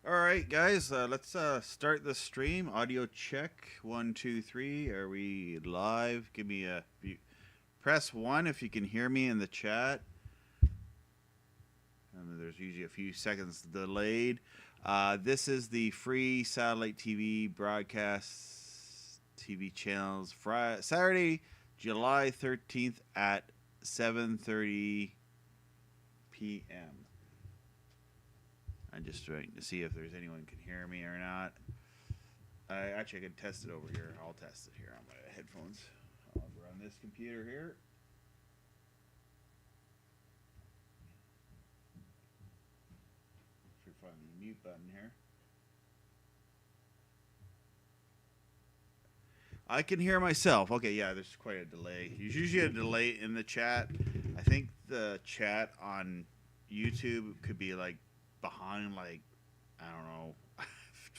All right, guys, let's start the stream. Audio check. 1, 2, 3. Are we live? Give me a. Press 1 if you can hear me in the chat. And there's usually a few seconds delayed. This is the free satellite TV broadcast TV channels. Saturday, July 13th at 7:30 p.m. I'm just trying to see if there's anyone can hear me or not. Actually, I can test it over here. I'll test it here on my headphones. I'll run this computer here. Should find the mute button here. I can hear myself. Okay, yeah, there's quite a delay. There's usually a delay in the chat. I think the chat on YouTube could be like behind, like, I don't know.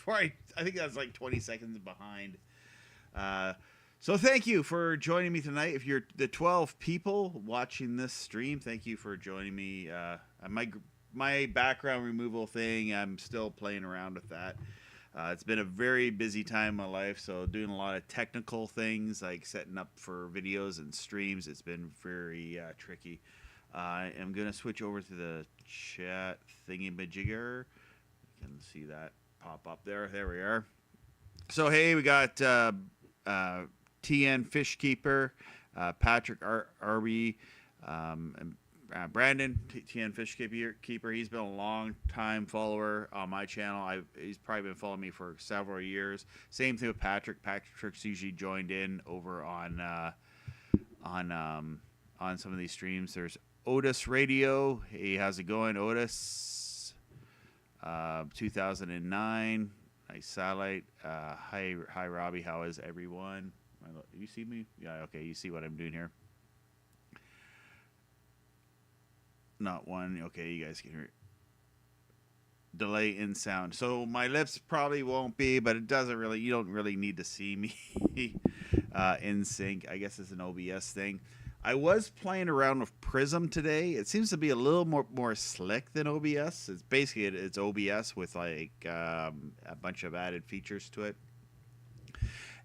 I think that's like 20 seconds behind. So thank you for joining me tonight. If you're the 12 people watching this stream, thank you for joining me. My background removal thing, I'm still playing around with that. It's been a very busy time in my life, so doing a lot of technical things like setting up for videos and streams. It's been very tricky. I'm going to switch over to the chat thingy-majigger. You can see that pop up there. There we are. So, hey, we got TN Fishkeeper, Patrick Arby, and Brandon, TN Fishkeeper. He's been a long time follower on my channel. He's probably been following me for several years. Same thing with Patrick. Patrick's usually joined in over on some of these streams. There's Otis Radio. Hey, how's it going, Otis? 2009. Nice satellite. Hi, Robbie. How is everyone? You see me? Yeah, okay. You see what I'm doing here. Not one. Okay, you guys can hear it. Delay in sound. So my lips probably won't be, but it doesn't really. You don't really need to see me in sync. I guess it's an OBS thing. I was playing around with Prism today. It seems to be a little more slick than OBS. It's basically it's OBS with like a bunch of added features to it.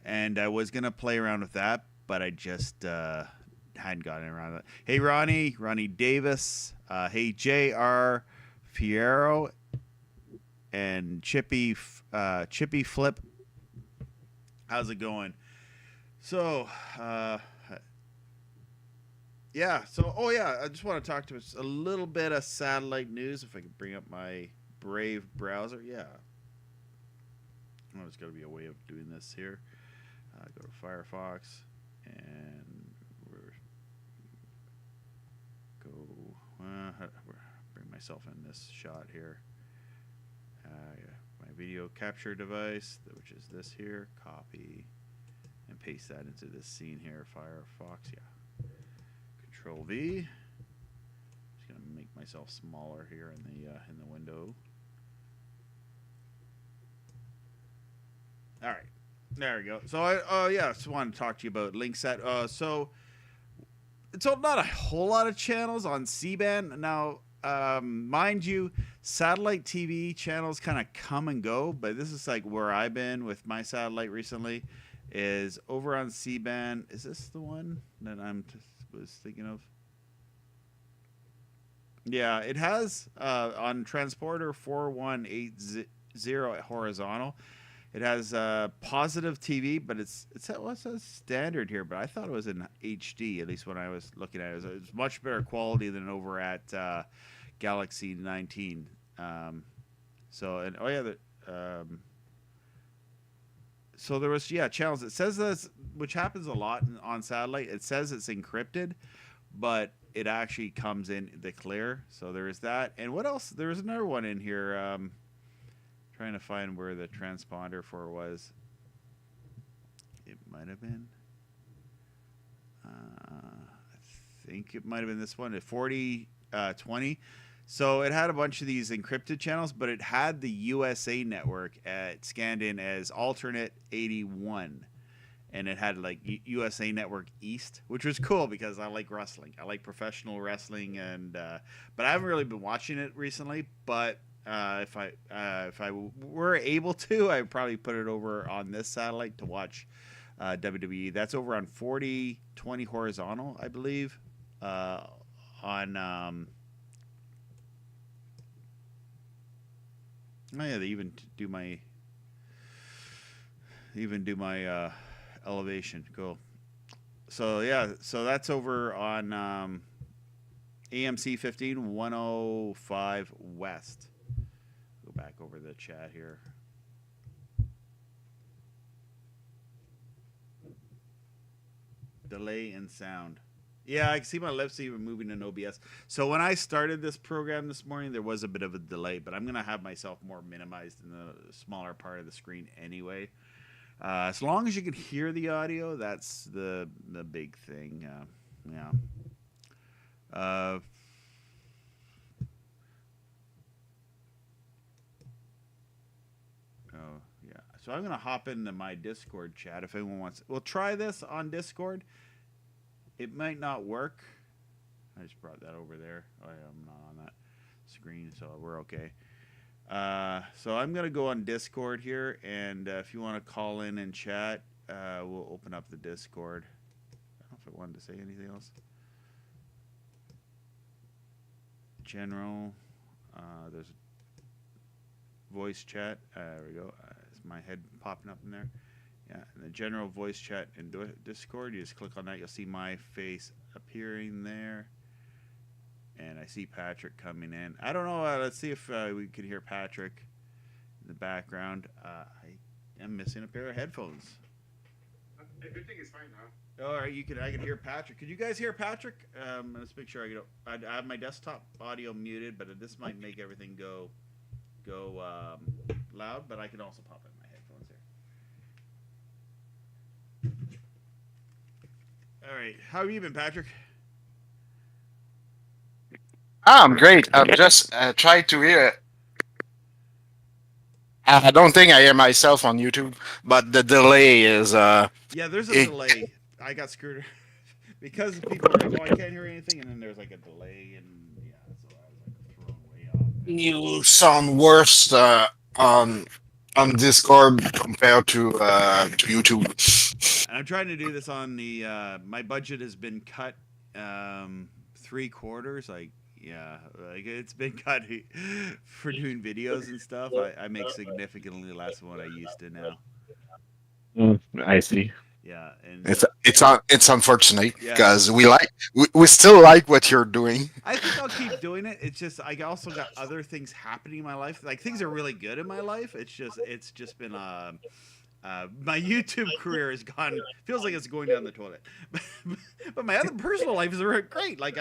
And I was gonna play around with that, but I just hadn't gotten around to it. Hey Ronnie Davis. Hey J.R. Fierro and Chippy Flip. How's it going? So. Yeah, so, I just want to talk to us a little bit of satellite news. If I can bring up my Brave browser. Yeah. Oh, there's got to be a way of doing this here. Go to Firefox, and bring myself in this shot here. My video capture device, which is this here. Copy and paste that into this scene here. Firefox, yeah. Control V. Just gonna make myself smaller here in the window. All right, there we go. So I just wanted to talk to you about LinkSat. So it's not a whole lot of channels on C-band now. Mind you, satellite TV channels kind of come and go, but this is like where I've been with my satellite recently. Is over on C-band. Is this the one that was thinking of? Yeah, it has on transporter 4180 horizontal. It has positive TV, but it says standard here, but I thought it was in HD, at least when I was looking at it. It was much better quality than over at Galaxy 19. So there was channels. It says this, which happens a lot on satellite. It says it's encrypted, but it actually comes in the clear. So there is that. And what else? There was another one in here. Trying to find where the transponder for was. It might have been. I think it might have been this one at 4020. So it had a bunch of these encrypted channels, but it had the USA network scanned in as alternate 81. And it had like USA Network East, which was cool because I like wrestling. I like professional wrestling, and but I haven't really been watching it recently. But If I were able to, I'd probably put it over on this satellite to watch WWE. That's over on 4020 horizontal, I believe. On oh yeah, they even do my elevation. Cool. So yeah, so that's over on AMC 15105 West. Go back over the chat here. Delay in sound. Yeah, I can see my lips even moving in OBS. So when I started this program this morning, there was a bit of a delay, but I'm going to have myself more minimized in the smaller part of the screen anyway. As long as you can hear the audio, that's the big thing. Yeah. Oh, yeah. So I'm going to hop into my Discord chat if anyone wants. We'll try this on Discord. It might not work. I just brought that over there. Oh, yeah, I'm not on that screen, so we're okay. So I'm going to go on Discord here, and if you want to call in and chat, we'll open up the Discord. I don't know if I wanted to say anything else. General. There's voice chat. There we go. Is my head popping up in there? Yeah, and the general voice chat in Discord. You just click on that. You'll see my face appearing there. And I see Patrick coming in. I don't know. Let's see if we can hear Patrick in the background. I am missing a pair of headphones. Everything is fine now. All right, I can hear Patrick. Could you guys hear Patrick? Let's make sure I have my desktop audio muted, but this might make everything go loud. But I can also pop in my headphones here. All right, how have you been, Patrick? I'm great. I'm just trying to hear it. I don't think I hear myself on YouTube, but the delay is. Yeah, there's a delay. I got screwed because people are like, "Oh, I can't hear anything," and then there's like a delay, and yeah, so I was like thrown way off. You sound worse on Discord compared to YouTube. And I'm trying to do this on the. My budget has been cut 3/4. Like, yeah, like it's been cut for doing videos and stuff. I make significantly less than what I used to now. I see. Yeah, and it's unfortunate because we still like what you're doing. I think I'll keep doing it. It's just I also got other things happening in my life. Like things are really good in my life. It's just been my YouTube career has gone. Feels like it's going down the toilet. But my other personal life is great. Like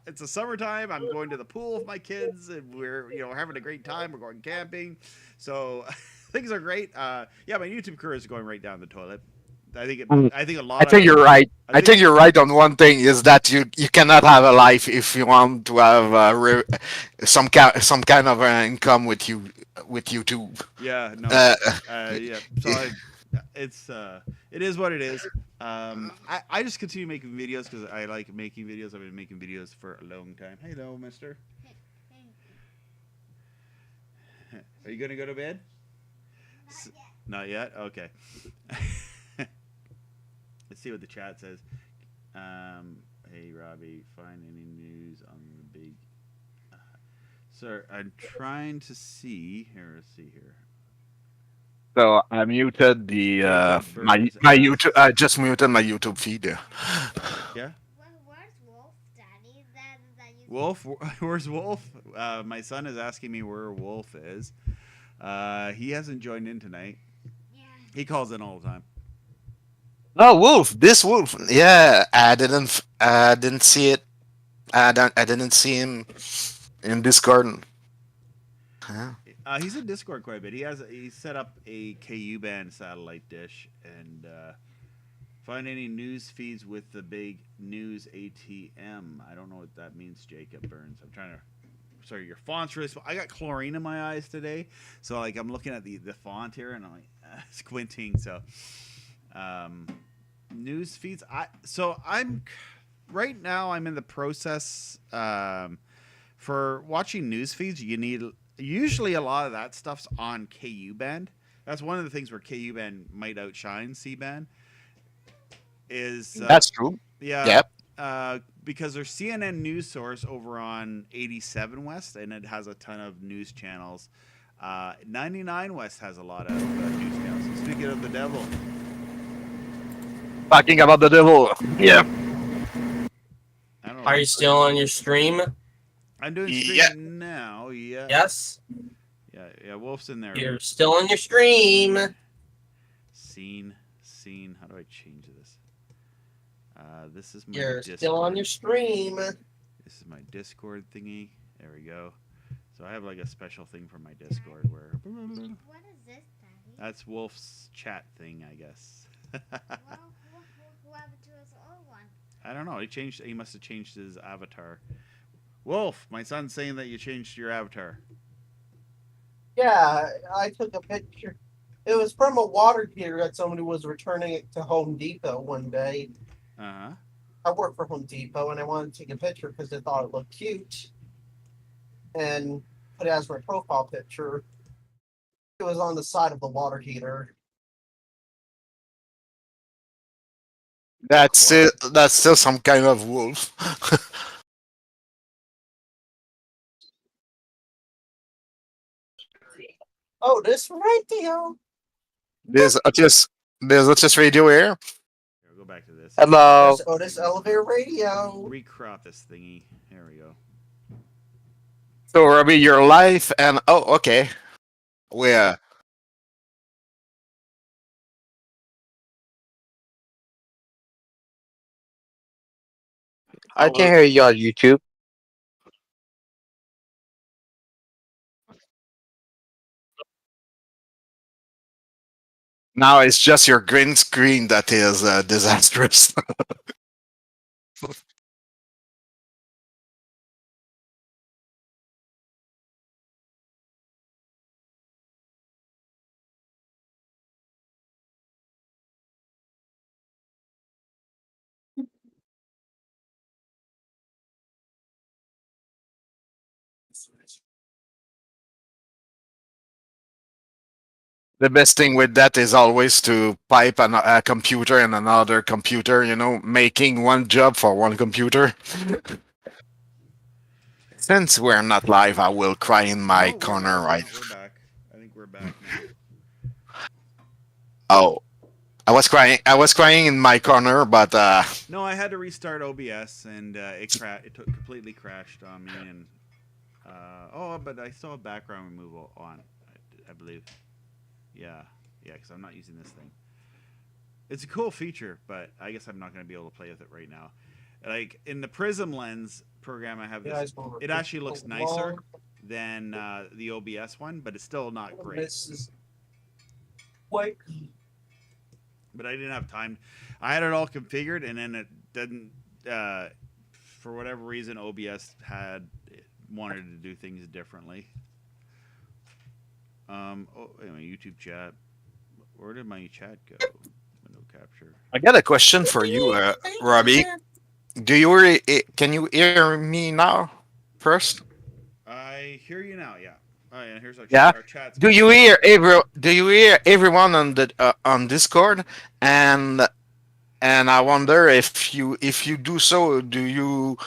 it's a summertime. I'm going to the pool with my kids, and we're having a great time. We're going camping, so things are great. Yeah, my YouTube career is going right down the toilet. I think you're right. I think you're right on one thing is that you cannot have a life if you want to have some kind of income with YouTube. Yeah, no, yeah. So it is what it is. I just continue making videos because I like making videos. I've been making videos for a long time. Hello, mister. Are you gonna go to bed? Not yet. Okay. Let's see what the chat says. Hey, Robbie, find any news on the big... Sir, I'm trying to see... Here, let's see here. So I muted the my YouTube. I just muted my YouTube feed. Yeah. Where's Wolf, Daddy? Wolf? Where's Wolf? My son is asking me where Wolf is. He hasn't joined in tonight. Yeah. He calls in all the time. Oh, Wolf! This Wolf. Yeah, I didn't see it. I didn't see him in Discord. Huh? He's in Discord quite a bit. He set up a KU band satellite dish and find any news feeds with the big news ATM. I don't know what that means, Jacob Burns. I'm trying to. Sorry, your font's really small. I got chlorine in my eyes today, so like I'm looking at the font here and I'm like squinting. So. News feeds. I'm I'm in the process for watching news feeds. You need usually a lot of that stuff's on KU band. That's one of the things where KU band might outshine C band. Is That's true. yeah, Yep. because there's CNN news source over on 87 West, and it has a ton of news channels. 99 West has a lot of news channels. And speaking of the devil, Talking about the devil. Yeah. I don't know. Are you still on your stream? I'm doing stream Yeah. now. Yeah. Yes. Yeah. Wolf's in there. You're still on your stream. Scene. How do I change this? This is my You're Discord. still on your stream. This is my Discord thingy. There we go. So I have like a special thing for my Discord where What is this, Daddy? that's Wolf's chat thing, I guess. Well, who happened to his old one? I don't know. He must have changed his avatar. Wolf, my son's saying that you changed your avatar. Yeah, I took a picture. It was from a water heater that somebody was returning it to Home Depot one day. Uh-huh. I work for Home Depot and I wanted to take a picture because I thought it looked cute and put it as my profile picture. It was on the side of the water heater. That's it. That's still some kind of wolf. Oh, this radio. There's Otis Radio here. Here, we'll go back to this. Hello. This Otis Elevator Radio. Recrop this thingy. There we go. So Robbie, your life and okay. Where? I can hear you on YouTube. Now it's just your green screen that is disastrous. The best thing with that is always to pipe a computer and another computer, making one job for one computer. Since we're not live, I will cry in my corner, right? We're back. I think we're back now. Oh, I was crying in my corner, but No, I had to restart OBS and it completely crashed on me. And but I still have background removal on, I believe. Yeah, because I'm not using this thing. It's a cool feature, but I guess I'm not going to be able to play with it right now. Like in the Prism Lens program, I have this. It actually looks nicer than the OBS one, but it's still not great. Wait. But I didn't have time. I had it all configured, and then it didn't. For whatever reason, OBS wanted to do things differently. Anyway, YouTube chat. Where did my chat go? Window capture. I got a question for you, Robbie. Can you hear me now? First. I hear you now. Yeah. Oh yeah. Here's our chat. Yeah? Our chat's Do you hear everyone on the on Discord? And I wonder if you do so, do you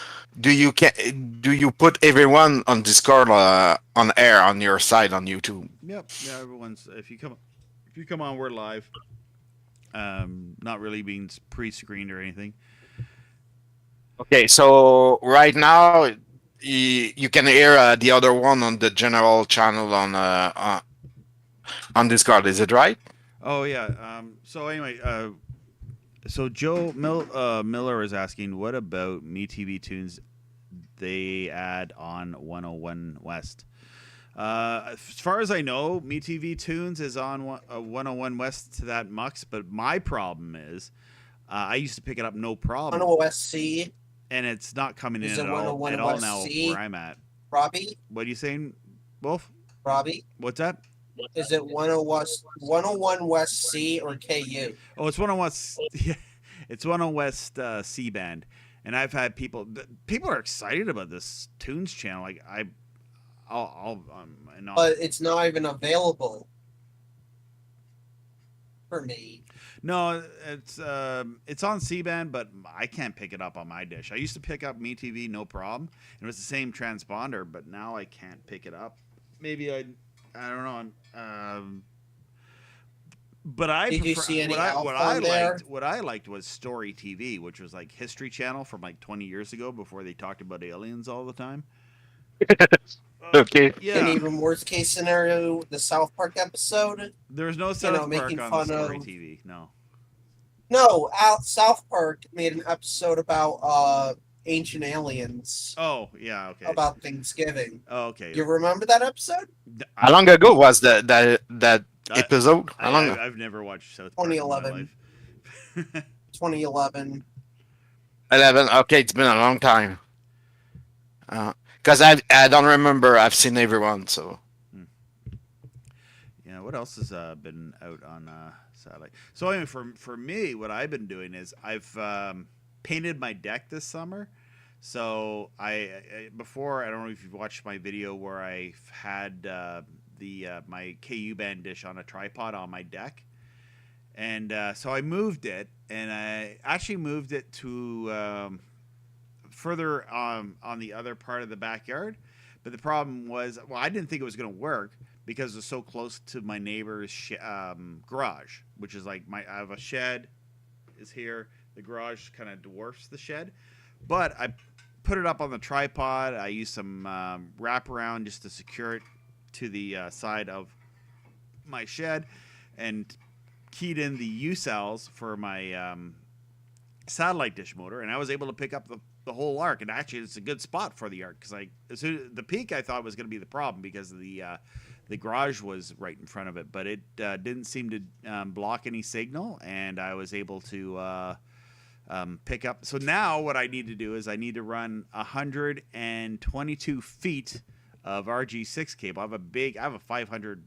put everyone on Discord on air on your side on YouTube? Yep. Yeah. Everyone's. If you come on, we're live. Not really being pre-screened or anything. Okay, so right now you can hear the other one on the general channel on Discord. Is it right? Oh yeah. So anyway, so Joe Miller is asking, what about MeTV Tunes they add on 101 West? As far as I know, MeTV Tunes is on 101 West to that mux, but my problem is I used to pick it up no problem. 101 C. And it's not coming in Is at it all 101 now C? where I'm at. Robbie? What are you saying, Wolf? Robbie? What's that? Is it 101 West C or KU? Oh, it's 101 yeah, it's 101 West C band. And I've had people are excited about this Tunes channel. Like but it's not even available for me. No, it's on C-band, but I can't pick it up on my dish. I used to pick up MeTV, no problem. It was the same transponder, but now I can't pick it up. Maybe I don't know. But I Did you prefer, see any alpha what I on there? liked what I liked was Story TV, which was like History Channel from like 20 years ago before they talked about aliens all the time. Okay. And Yeah, even worst case scenario, the South Park episode. there was no South Park making on fun Story of- TV. No. No, South Park made an episode about ancient aliens Oh yeah, okay. about Thanksgiving. Oh, okay. You remember that episode? How long ago was that episode? How long? I've never watched South Park in my 2011. life. 2011. 11. Okay, it's been a long time. Because I don't remember. I've seen everyone. So Yeah, what else has been out on satellite? So anyway, for me, what I've been doing is I've painted my deck this summer. So I before, I don't know if you've watched my video where I had my KU band dish on a tripod on my deck, and so I moved it, and I actually moved it to further on the other part of the backyard. But the problem was, well, I didn't think it was going to work because it's so close to my neighbor's garage, which is like I have a shed is here. The garage kind of dwarfs the shed, but I put it up on the tripod. I used some wraparound just to secure it to the side of my shed, and keyed in the U cells for my satellite dish motor, and I was able to pick up the whole arc. And actually, it's a good spot for the arc because the peak I thought was going to be the problem because of the garage was right in front of it, but it didn't seem to block any signal, and I was able to pick up. So now what I need to do is I need to run 122 feet of RG6 cable. I have a 500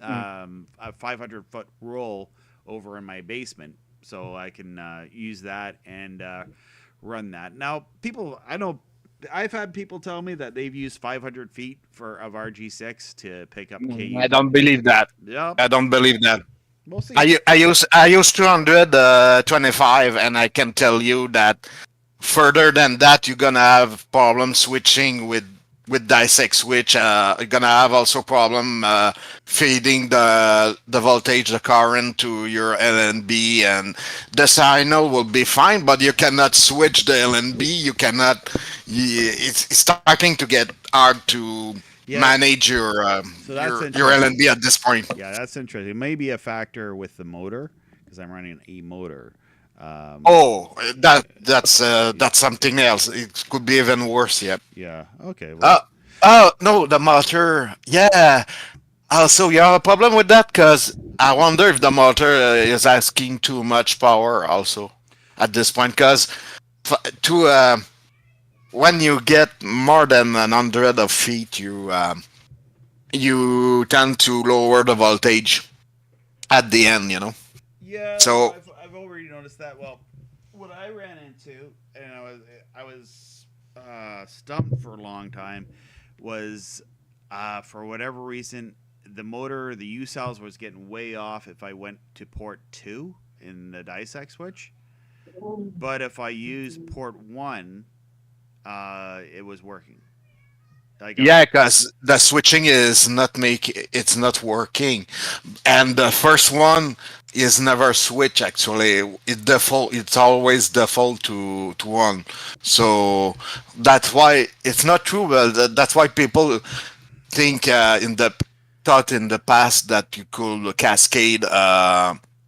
a 500-foot roll over in my basement, so I can use that and run that. Now, I've had people tell me that they've used 500 feet of RG6 to pick up KU. I don't believe that. Yep. I don't believe that. We'll see. I use 225, and I can tell you that further than that, you're gonna have problems switching with dissect switch. You're gonna have also problem feeding the voltage, the current to your LNB, and the signal will be fine, but you cannot switch the LNB. You cannot. It's starting to get hard to manage your LNB at this point. Yeah, that's interesting. It may be a factor with the motor because I'm running an E motor. That's something else. It could be even worse yet. Yeah. Okay. Well, No, the motor. Yeah. Also, you have a problem with that because I wonder if the motor is asking too much power. Also, at this point, because when you get more than 100 of feet, you tend to lower the voltage at the end. yeah. So I've already noticed that. Well, what I ran into, and I was stumped for a long time, was for whatever reason the motor, the U cells was getting way off if I went to port 2 in the dissect switch, but if I use port 1, it was working. yeah, because the switching is it's not working, and the first one is never switch. Actually, it's always default to 1. So that's why it's not true. But that's why people think in the past that you could cascade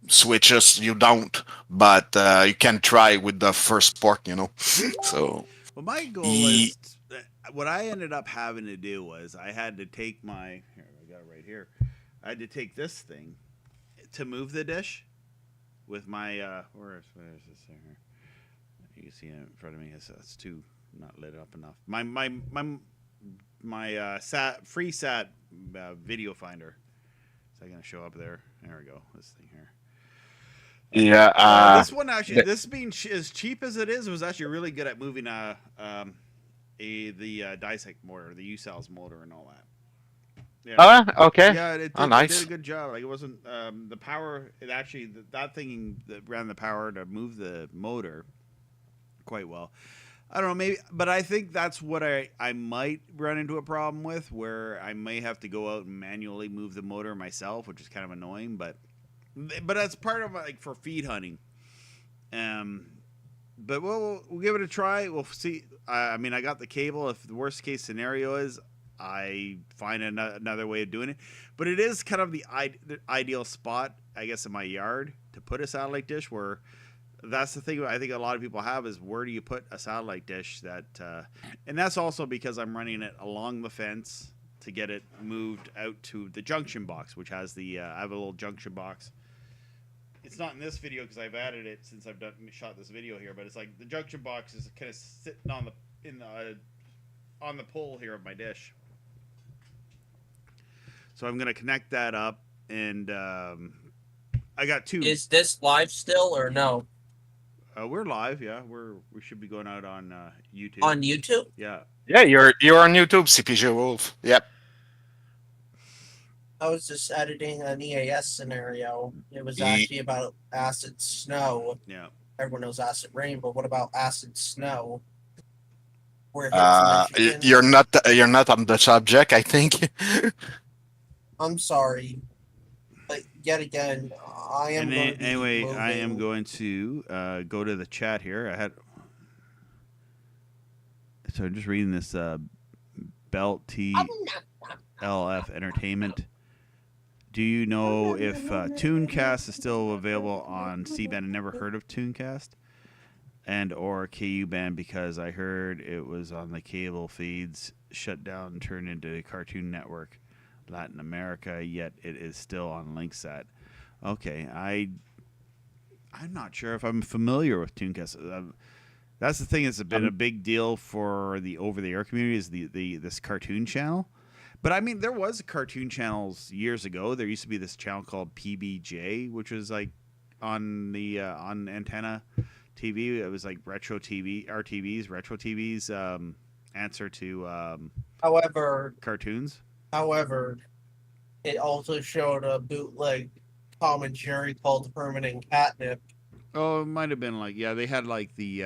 switches. You don't, but you can try with the first port. So. Well, my goal is what I ended up having to do was I had to take I got it right here. I had to take this thing to move the dish with my where is this thing here? You can see it in front of me. It's too not lit up enough. My free sat video finder. Is that gonna show up there? There we go. This thing here. Yeah. This one actually, this being as cheap as it is, was actually really good at moving the dissect motor, the U-cells motor, and all that. Yeah. Oh, okay. Yeah, it Oh, did, it did nice. a good job. Like it wasn't the power. It actually that thing that ran the power to move the motor quite well. I don't know, maybe, but I think that's what I might run into a problem with, where I may have to go out and manually move the motor myself, which is kind of annoying. But that's part of like for feed hunting. Um, but we'll give it a try. We'll see. I mean, I got the cable. If the worst case scenario is I find another way of doing it, but it is kind of the ideal spot, I guess, in my yard to put a satellite dish. Where that's the thing I think a lot of people have is where do you put a satellite dish that, and that's also because I'm running it along the fence to get it moved out to the junction box, which has the I have a little junction box. It's not in this video because I've added it since I've shot this video here, but it's like the junction box is kind of sitting on the pole here of my dish. So I'm gonna connect that up, and I got two. Is this live still or no? We're live, yeah. We should be going out on YouTube. On YouTube? Yeah. Yeah, you're on YouTube, CPG Wolf. Yep. I was just editing an EAS scenario. It was Ye- actually about acid snow. Yeah. Everyone knows acid rain, but what about acid snow? Where it hits Michigan. You're not on the subject, I think. I'm sorry, but yet again, I am going to be anyway, moving. I am going to go to the chat here. So I'm just reading this Belt TLF Entertainment. Do you know if Tooncast is still available on C-band? I never heard of Tooncast and or KU band because I heard it was on the cable feeds, shut down and turned into Cartoon Network Latin America, yet it is still on Linksat. Okay, I'm not sure if I'm familiar with Tooncast. That's the thing. It's been a big deal for the over-the-air community is this cartoon channel. But I mean, there was cartoon channels years ago. There used to be this channel called PBJ, which was like on the on antenna TV. It was like retro TV, RTV's retro TV's answer to However, cartoons. it also showed a bootleg Tom and Jerry called Permanent Catnip. Oh, it might have been like they had like the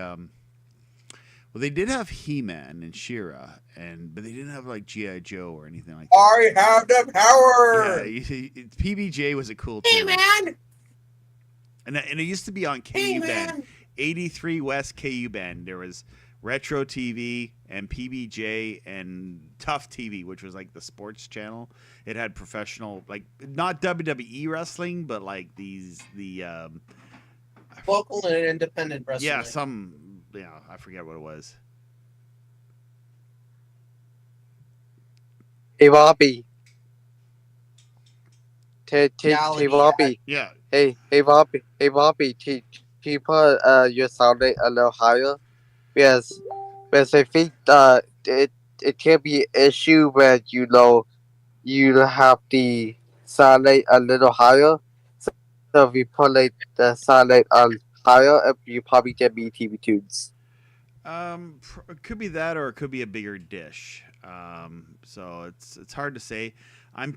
well, they did have He-Man and She-Ra, but they didn't have like G.I. Joe or anything like that. I have the power. Yeah, PBJ was a cool Hey channel. man. And it used to be on KU band, 83 West KU band. There was Retro TV and PBJ and Tough TV, which was like the sports channel. It had professional, like not WWE wrestling, but like the Local and independent wrestling. Yeah, I forget what it was. Hey Bobby. Reality Hey Bobby. Yeah. Hey Bobby. Hey Bobby. Can you put your sound rate a little higher? Because I think it can be an issue where you have the sound rate a little higher. So if you put like the sound rate higher, you probably get me TV tunes. It could be that, or it could be a bigger dish. So it's hard to say. I'm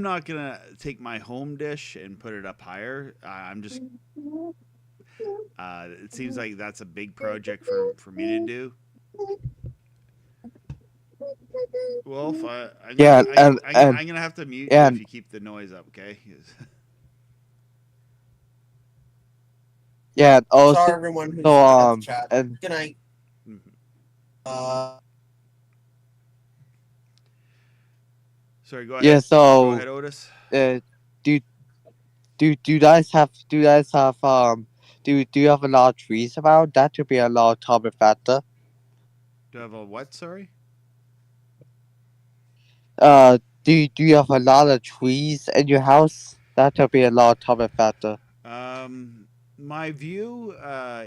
not gonna take my home dish and put it up higher. I'm just. It seems like that's a big project for me to do. Wolf, I'm gonna have to mute you if you keep the noise up, okay? Yeah. Also, sorry everyone who's in the chat. and Good night. Sorry, go ahead. yeah. So Go ahead, Otis. do you guys have do you have a lot of trees around? That could be a lot of common factor. Do I have a what? Sorry. Do you have a lot of trees in your house? That could be a lot of common factor. My view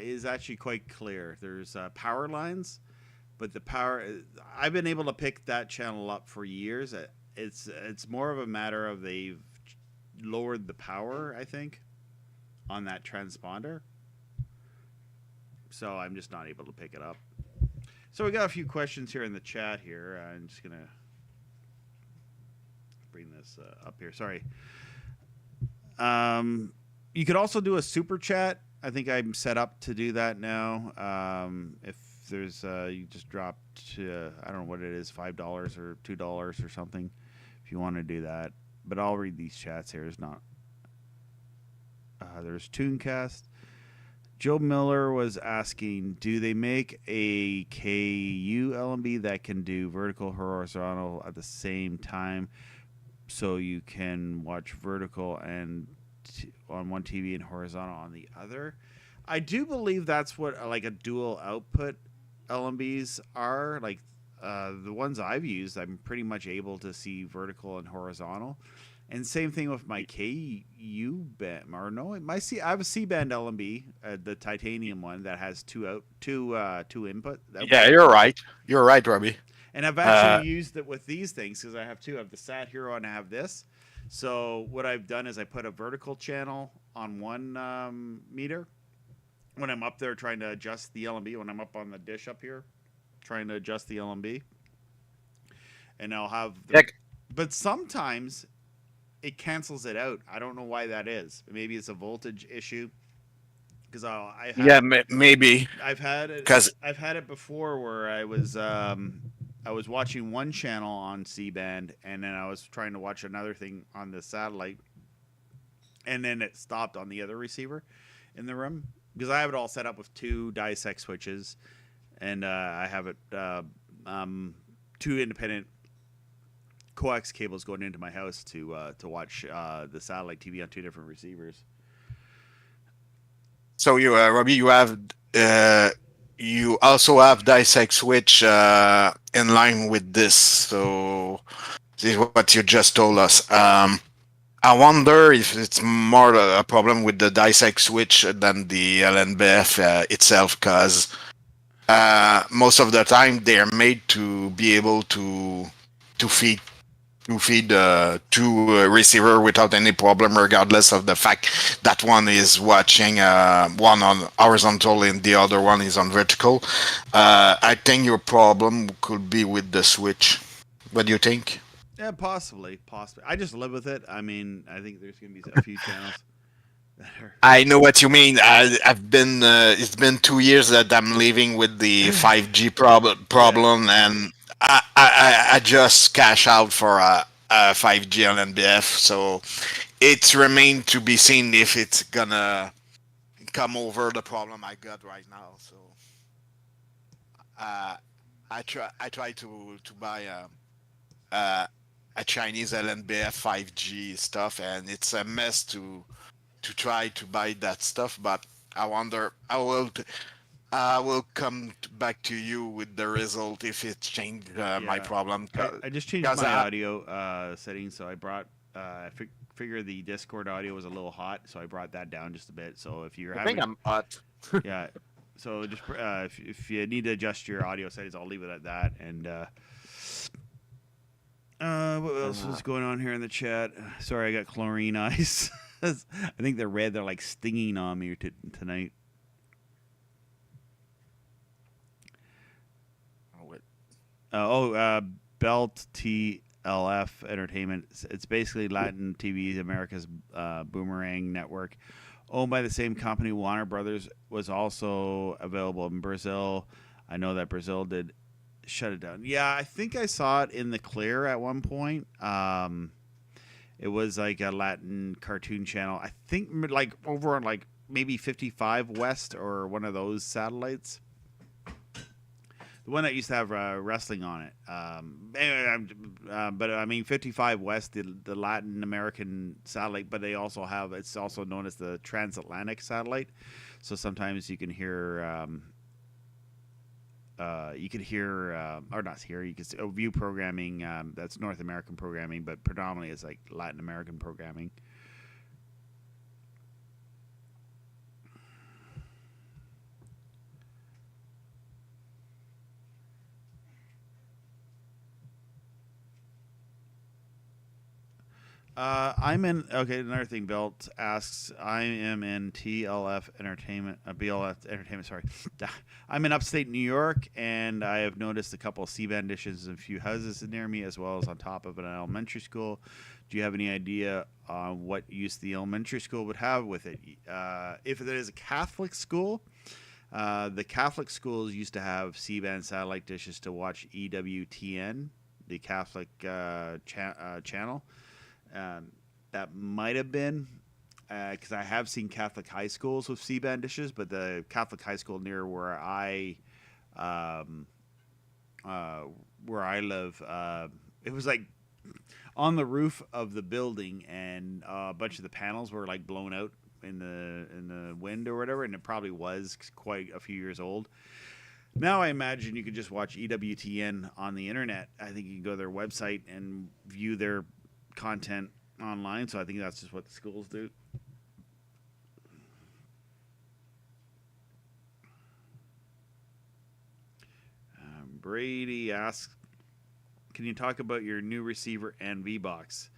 is actually quite clear. There's power lines, but the power. I've been able to pick that channel up for years. It's more of a matter of they've lowered the power, I think, on that transponder. So I'm just not able to pick it up. So we got a few questions here in the chat here. I'm just gonna bring this up here. Sorry. You could also do a super chat. I think I'm set up to do that now. If there's you just drop to I don't know what it is, $5 or $2 or something, if you want to do that. But I'll read these chats here. It's not. There's Tooncast. Joe Miller was asking, do they make a KU LMB that can do vertical horizontal at the same time, so you can watch vertical and on one TV and horizontal on the other? I do believe that's what like a dual output LMBs are. Like the ones I've used, I'm pretty much able to see vertical and horizontal. And same thing with my KU band, or no, I have a C band LMB, the titanium one that has two input. Yeah, you're right. You're right, Robbie. And I've actually used it with these things because I have two. I have the Sat Hero and I have this. So what I've done is I put a vertical channel on one meter when I'm up there trying to adjust the LMB. When I'm up on the dish up here, trying to adjust the LMB, and I'll have. But sometimes it cancels it out. I don't know why that is. Maybe it's a voltage issue. Because maybe I've had it. I've had it before where I was watching one channel on C band and then I was trying to watch another thing on the satellite, and then it stopped on the other receiver in the room because I have it all set up with two dissect switches, and I have it two independent coax cables going into my house to watch the satellite TV on two different receivers. So you, Robbie, you also have dissect switch in line with this. So this is what you just told us. I wonder if it's more a problem with the dissect switch than the LNBF itself, because most of the time they're made to be able to feed two receiver without any problem, regardless of the fact that one is watching one on horizontal and the other one is on vertical. I think your problem could be with the switch. What do you think? Yeah, possibly. I just live with it. I mean, I think there's going to be a few channels that are... I know what you mean. I've been. It's been 2 years that I'm living with the 5G problem, yeah. And I just cash out for a 5G on NBF, so it's remained to be seen if it's gonna come over the problem I got right now. So I try to buy a Chinese LNBF 5G stuff, and it's a mess to try to buy that stuff. But I wonder I will come back to you with the result if it changed my problem. I just changed my audio settings, so I brought. I figured the Discord audio was a little hot, so I brought that down just a bit. So if you're having, I think I'm hot. Yeah. So just if you need to adjust your audio settings, I'll leave it at that. And what else is going on here in the chat? Sorry, I got chlorine eyes. I think they're red. They're like stinging on me tonight. Belt TLF Entertainment. It's basically Latin TV, America's boomerang network, owned by the same company. Warner Brothers was also available in Brazil. I know that Brazil did shut it down. Yeah, I think I saw it in the clear at one point. It was like a Latin cartoon channel. I think like over on like maybe 55 West or one of those satellites. The one that used to have wrestling on it. But I mean 55 West, the Latin American satellite, but they also have, it's also known as the transatlantic satellite. So sometimes you can hear or not hear, you can view programming that's North American programming, but predominantly it's like Latin American programming. I'm in. Okay, another thing. Belt asks. I am in TLF Entertainment. BLF Entertainment. Sorry, I'm in upstate New York, and I have noticed a couple of C-band dishes in a few houses near me, as well as on top of an elementary school. Do you have any idea on what use the elementary school would have with it? If it is a Catholic school, the Catholic schools used to have C-band satellite dishes to watch EWTN, the Catholic channel. That might have been because I have seen Catholic high schools with C-band dishes, but the Catholic high school near where I live, it was like on the roof of the building, and a bunch of the panels were like blown out in the wind or whatever, and it probably was quite a few years old. Now I imagine you could just watch EWTN on the internet. I think you can go to their website and view their content online, so I think that's just what the schools do. Brady asks, can you talk about your new receiver and V-Box?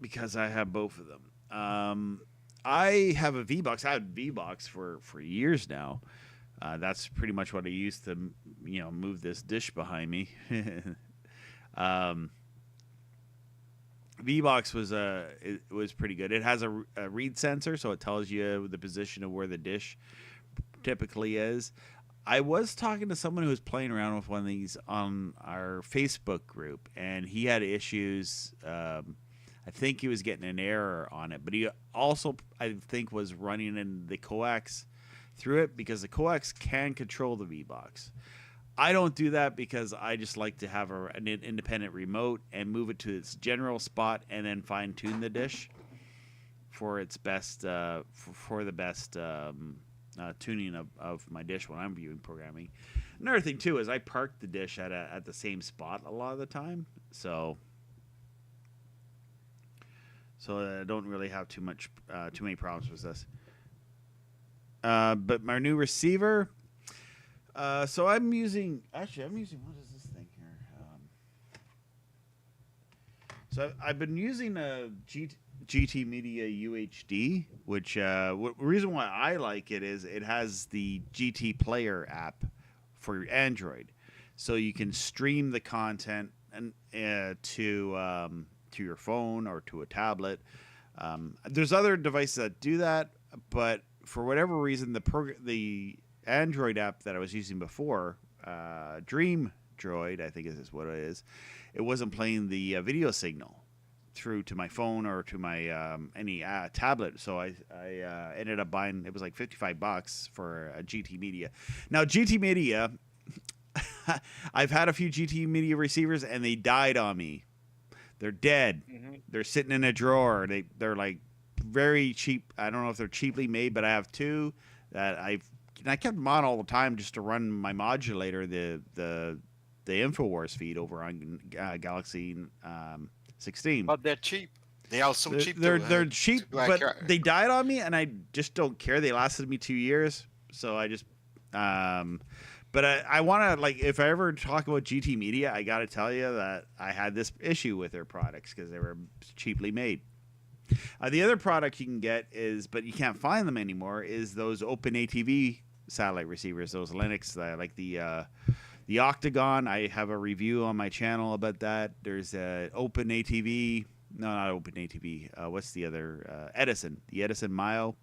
Because I have both of them. I have a V-Box. I had V-Box for years now. That's pretty much what I used to, move this dish behind me. V-Box was pretty good. It has a read sensor, so it tells you the position of where the dish typically is. I was talking to someone who was playing around with one of these on our Facebook group, and he had issues. I think he was getting an error on it, but he also, I think, was running in the coax through it, because the coax can control the V-Box. I don't do that because I just like to have an independent remote and move it to its general spot, and then fine tune the dish for its best for the best tuning of my dish when I'm viewing programming. Another thing too is I park the dish at the same spot a lot of the time, so I don't really have too many problems with this. But my new receiver. So I'm using. Actually, what is this thing here? So I've been using a GTMedia UHD, which the reason why I like it is it has the GT Player app for Android, so you can stream the content and to your phone or to a tablet. There's other devices that do that, but for whatever reason, the Android app that I was using before, Dream Droid, I think is what it is, it wasn't playing the video signal through to my phone or to my any tablet. So I ended up buying, it was like $55 for a GTMedia. Now GTMedia, I've had a few GTMedia receivers and they died on me. They're dead. Mm-hmm. They're sitting in a drawer. They're like very cheap. I don't know if they're cheaply made, but I have two that I kept them on all the time just to run my modulator, the InfoWars feed over on Galaxy 16. But they're cheap. They are so cheap. They're cheap, but they died on me, and I just don't care. They lasted me 2 years, so I just. But I want to, like, if I ever talk about GTMedia, I got to tell you that I had this issue with their products because they were cheaply made. The other product you can get is, but you can't find them anymore, is those OpenATV satellite receivers, those Linux, like the Octagon. I have a review on my channel about that. There's OpenATV. No, not OpenATV. What's the other? Edison. The Edison Mio.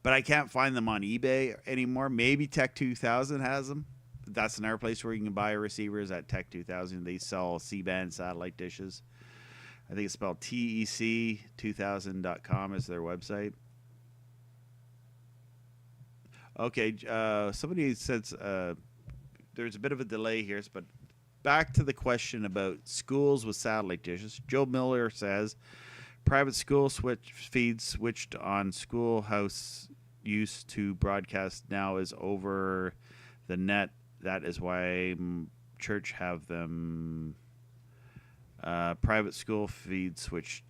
But I can't find them on eBay anymore. Maybe Tech 2000 has them. That's another place where you can buy receivers at Tech 2000. They sell C-band satellite dishes. I think it's spelled TEC2000.com is their website. Okay, somebody says there's a bit of a delay here, but back to the question about schools with satellite dishes. Joe Miller says, private school feeds switched on schoolhouse use to broadcast now is over the net. That is why church have them. Private school feed switched.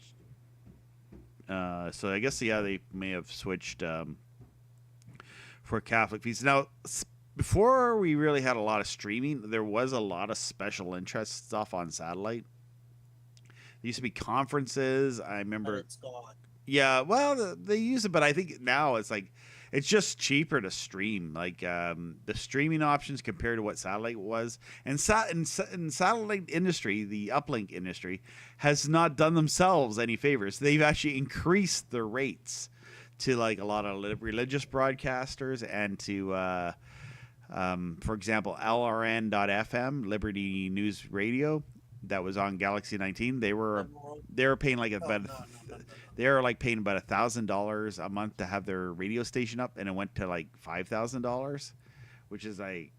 So I guess, yeah, they may have switched for Catholic feeds. Now, before we really had a lot of streaming, there was a lot of special interest stuff on satellite. used to be conferences. I But remember. it's gone. Yeah, well, they use it, but I think now it's like it's just cheaper to stream. Like the streaming options compared to what satellite was, and in satellite industry, the uplink industry has not done themselves any favors. They've actually increased the rates to like a lot of religious broadcasters and to for example, LRN.FM, Liberty News Radio, that was on Galaxy 19. Emerald. They were paying like Oh, about no. they were like paying about $1,000 a month to have their radio station up, and it went to like $5,000, which is like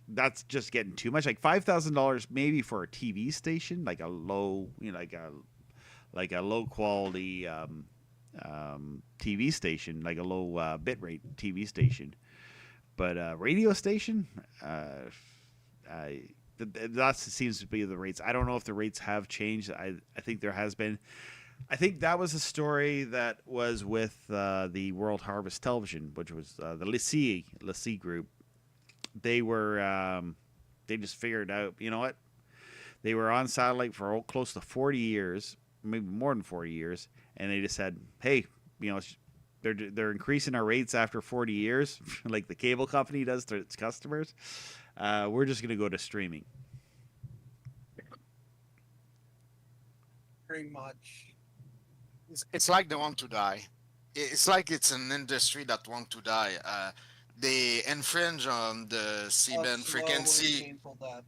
that's just getting too much. Like $5,000 maybe for a TV station, like a low, like a low quality TV station, like a low bit rate TV station. But radio station, that seems to be the rates. I don't know if the rates have changed. I think there has been. I think that was a story that was with the World Harvest Television, which was the Lassie group. They were they just figured out. You know what? They were on satellite for close to 40 years, maybe more than 40 years, and they just said, "Hey, you know, they're increasing our rates after 40 years, like the cable company does to its customers. We're just going to go to streaming." Pretty much. It's like they want to die. It's like it's an industry that want to die. They infringe on the C-band Slow and frequency. painful death.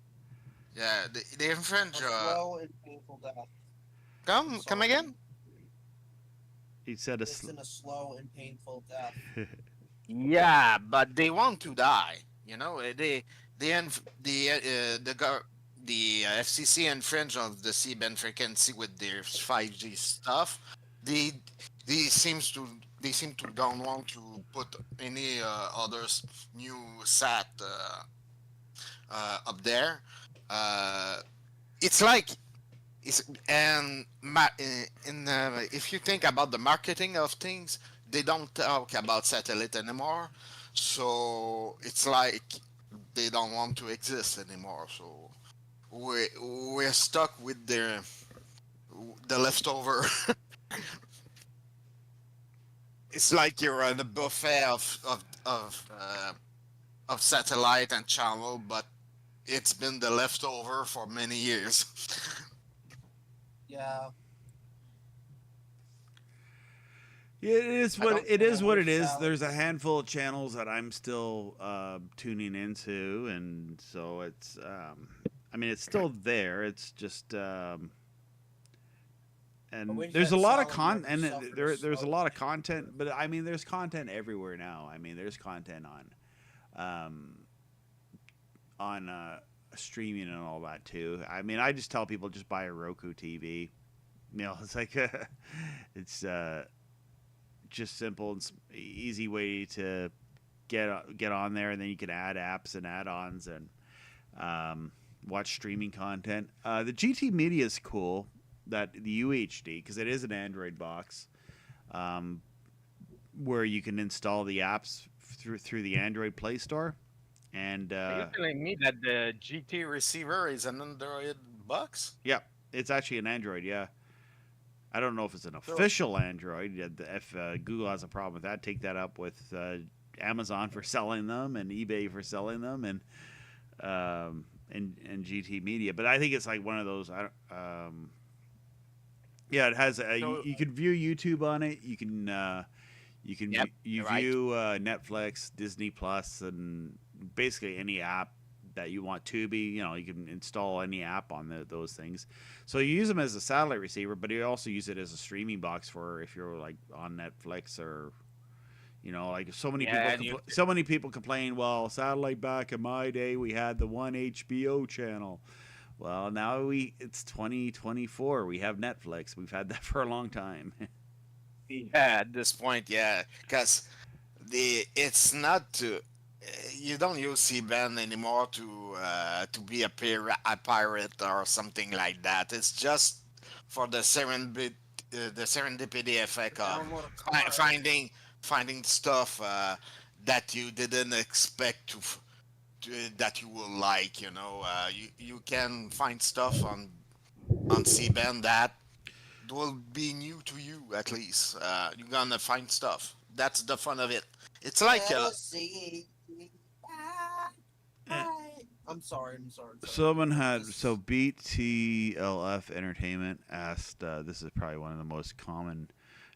Yeah, they infringe. Slow and painful death. Come Sorry. again? He said, It's in a slow and painful death. Yeah, but they want to die. You know, the FCC infringe on the C-band frequency with their 5G stuff. They seem to don't want to put any other new sat up there. It's like if you think about the marketing of things, they don't talk about satellite anymore. So it's like they don't want to exist anymore. So we're stuck with the leftover. It's like you're on a buffet of satellite and channel, but it's been the leftover for many years. Yeah. Yeah, it is I what don't it is. know What which it is. salad. There's a handful of channels that I'm still tuning into, and so it's. I mean, it's still there. It's just. And when you there's a had lot of salad, and you suffered there's a slow lot of content, but I mean, there's content everywhere now. I mean, there's content on streaming and all that too. I mean, I just tell people just buy a Roku TV. You know, it's like it's just simple and easy way to get on there, and then you can add apps and add-ons and watch streaming content. The GT Media is cool. That the UHD, because it is an Android box, where you can install the apps through the Android Play Store, and Are you telling me that the GT receiver is an Android box? yeah, it's actually an Android. Yeah, I don't know if it's an official Android. If Google has a problem with that, take that up with Amazon for selling them and eBay for selling them, and GT Media. But I think it's like one of those. Yeah, it has. You can view YouTube on it. You can Yep, you you're right. view Netflix, Disney Plus, and basically any app that you want. Tubi, you know, you can install any app on those things. So you use them as a satellite receiver, but you also use it as a streaming box for if you're like on Netflix or. You know, like so many so many people complain. Well, satellite back in my day, we had the one HBO channel. Well, now it's 2024. We have Netflix. We've had that for a long time. Yeah, at this point, yeah, because it's not to you don't use C-band anymore to be a pirate or something like that. It's just for the serendipity effect of Download a car. finding stuff that you didn't expect that you will like. You know, you can find stuff on on C-band that will be new to you at least. You're gonna find stuff. That's the fun of it. It's like Tennessee. Eh, I'm sorry. I'm sorry. Someone had so BTLF Entertainment asked. This is probably one of the most common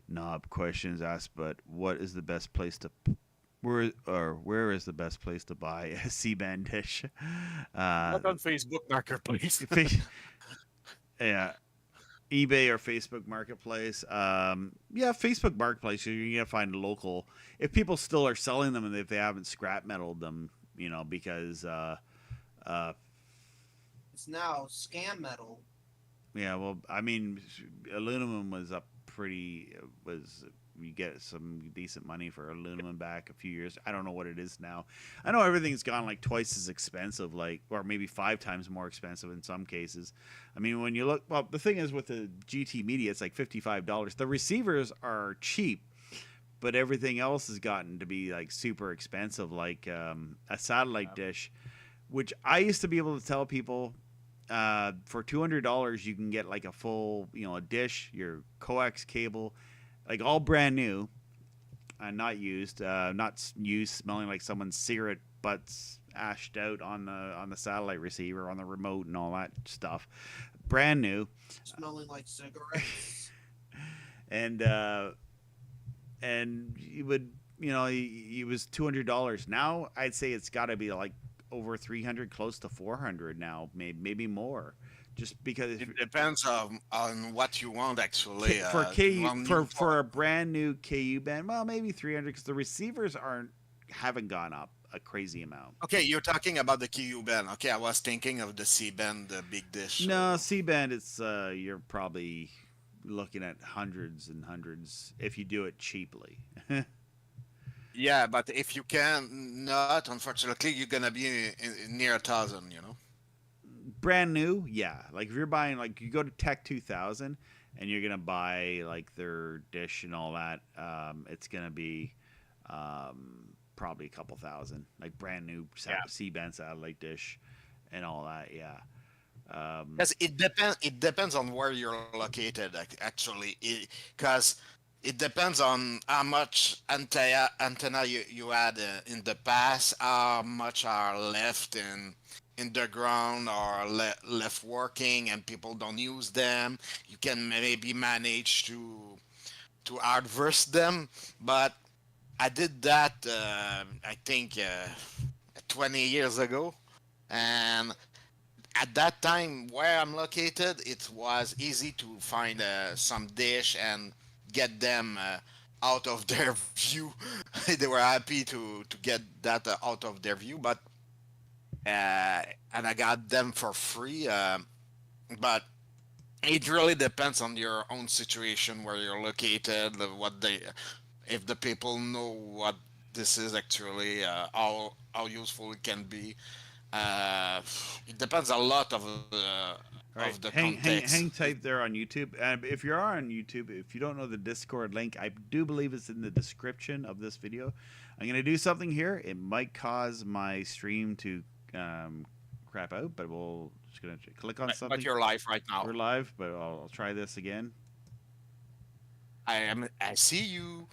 knob questions asked. But what is the best place to where is the best place to buy a C-band dish? not on Facebook Marketplace. Yeah, eBay or Facebook Marketplace. Yeah, Facebook Marketplace. You're gonna find local. If people still are selling them and if they haven't scrap metaled them, because It's now scam metal. yeah. Well, I mean, aluminum was up pretty. Was you get some decent money for aluminum back a few years. I don't know what it is now. I know everything's gone like twice as expensive, or maybe 5 times more expensive in some cases. I mean, when you look, well, the thing is with the GTMedia, it's like $55. The receivers are cheap, but everything else has gotten to be like super expensive, like a satellite dish, which I used to be able to tell people. For $200, you can get like a full, a dish, your coax cable, like all brand new, not used, smelling like someone's cigarette butts ashed out on the satellite receiver, on the remote, and all that stuff. Brand new, Smelling like cigarettes. and you would, it was $200. Now I'd say it's got to be like over 300, close to 400 now, maybe more, just because It depends on what you want actually. for You want new for a brand new KU band, well, maybe 300, because the receivers haven't gone up a crazy amount. Okay, you're talking about the KU band. Okay, I was thinking of the C band, the big dish. No, C band, it's you're probably looking at hundreds and hundreds if you do it cheaply. Yeah, but if you can not, unfortunately, you're gonna be near 1,000. Brand new, yeah. Like if you're buying, like you go to Tech 2000 and you're gonna buy like their dish and all that, it's gonna be probably a couple thousand, like brand new C-band satellite dish and all that. Yeah. Because it depends. It depends on where you're located. Actually, because it depends on how much antenna you had in the past, how much are left in the ground or left working, and people don't use them. You can maybe manage to adverse them, but I did that. I think 20 years ago, and at that time where I'm located, it was easy to find some dish and get them out of their view. They were happy to get that out of their view, but and I got them for free. But it really depends on your own situation, where you're located, if the people know what this is actually, how useful it can be. It depends a lot of Right. the Hang context. tight there on YouTube. And if you are on YouTube, if you don't know the Discord link, I do believe it's in the description of this video. I'm going to do something here. It might cause my stream to crap out, but we'll just going to click on something. But you're live right now. We're live, but I'll try this again. I see you.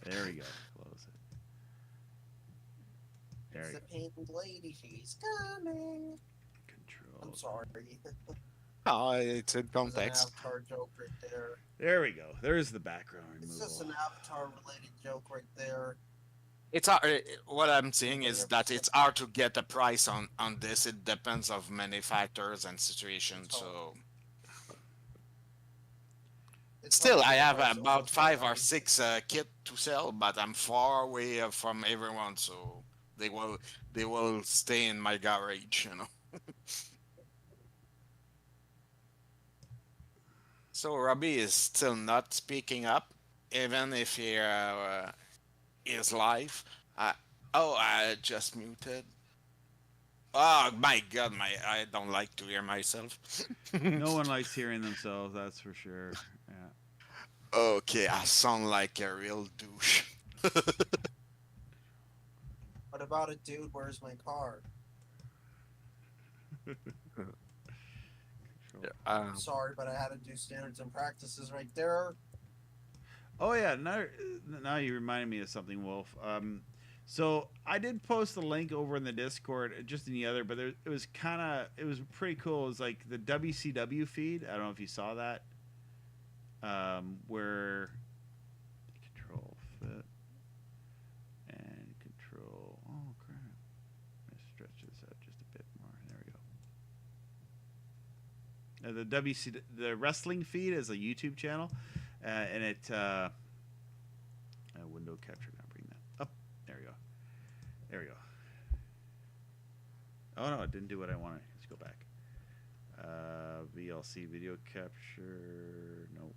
There we go. Close it. There It's we the go. pink lady. She's coming. Control. I'm sorry. Oh, it's in There's an context. Avatar joke right there. There we go. There's the background It's removal. just an Avatar related joke right there. It's what I'm saying is that it's hard to get a price on this. It depends of many factors and situations. So It's still, hard to I have price about almost 5 or like 6 kit to sell, but I'm far away from everyone, so they will stay in my garage. So Robbie is still not speaking up, even if he is live. I just muted. Oh my god, I don't like to hear myself. No one likes hearing themselves, that's for sure. Yeah. Okay, I sound like a real douche. What about a dude? Where's my car? Control Sorry, but I had to do standards and practices right there. Oh yeah, now you reminded me of something, Wolf. So I did post a link over in the Discord, just in the other, but it was pretty cool. It was like the WCW feed. I don't know if you saw that, where control fit and control. Oh crap! Let's stretch this out just a bit more. There we go. The wrestling feed is a YouTube channel, and it window capture. Now bring that up. There we go. There we go. Oh no, it didn't do what I wanted. Let's go back. VLC video capture. Nope.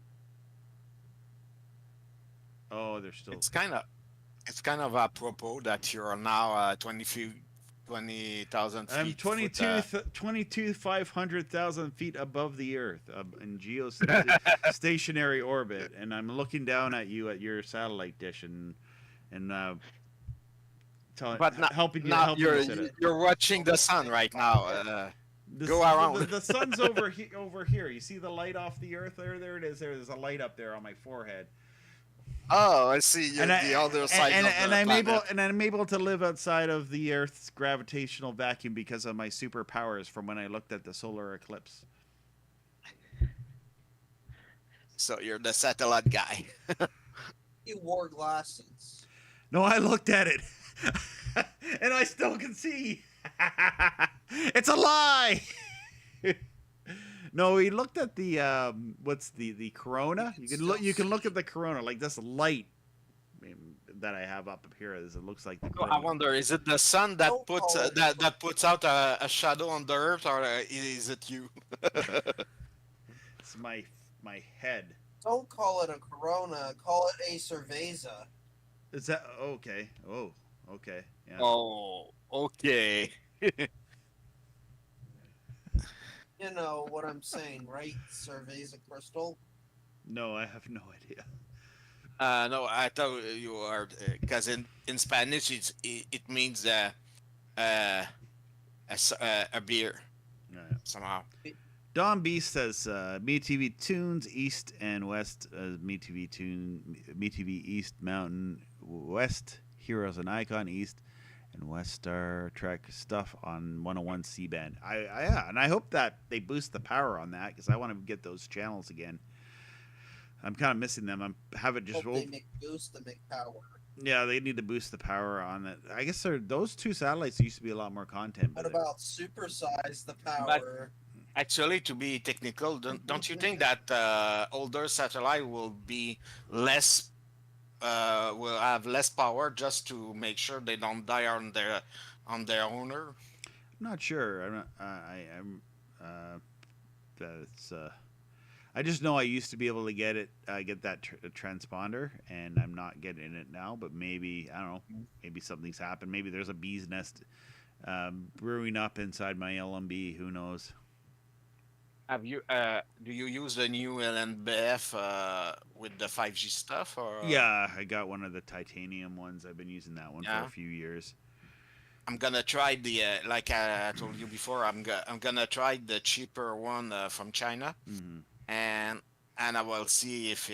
Oh, they're still. It's kind of apropos that you're now 20,000 feet. I'm 500,000 feet above the Earth in geostationary orbit, and I'm looking down at you at your satellite dish and helping you. You're watching the sun right now. Go around. The sun's over here. You see the light off the Earth there? There it is. There's a light up there on my forehead. Oh, I see. You're the other side of the planet. I'm able to live outside of the Earth's gravitational vacuum because of my superpowers from when I looked at the solar eclipse. So you're the satellite guy. You wore glasses. No, I looked at it, and I still can see. It's a lie. No, we looked at the what's the corona. You can look at the corona, like this light that I have up here. It looks like the corona. I wonder, is it the sun that puts out a shadow on the earth, or is it you? It's my head. Don't call it a corona. Call it a cerveza. Is that okay? Oh, okay. Yeah. Oh, okay. You know what I'm saying, right? Cerveza crystal. No, I have no idea. No, I thought you were, because in Spanish it means a beer. Yeah. Somehow. Don Beast says MeTV Tunes East and West. MeTV East Mountain West Heroes and Icon East and West Star Trek stuff on 101 C band. And I hope that they boost the power on that because I want to get those channels again. I'm kind of missing them. They boost the power. Yeah, they need to boost the power on it. I guess those two satellites used to be a lot more content. What about supersize the power? Actually, to be technical, don't you think that older satellite will be less? Will have less power just to make sure they don't die on their owner. I'm not sure. I just know I used to be able to get that transponder, and I'm not getting it now. But maybe I don't know. Maybe something's happened. Maybe there's a bee's nest brewing up inside my LMB. Who knows? Have you? Do you use the new LNBF with the 5G stuff? Or yeah, I got one of the titanium ones. I've been using that one for a few years. I'm gonna try the like I told you before. I'm gonna try the cheaper one from China, and I will see if.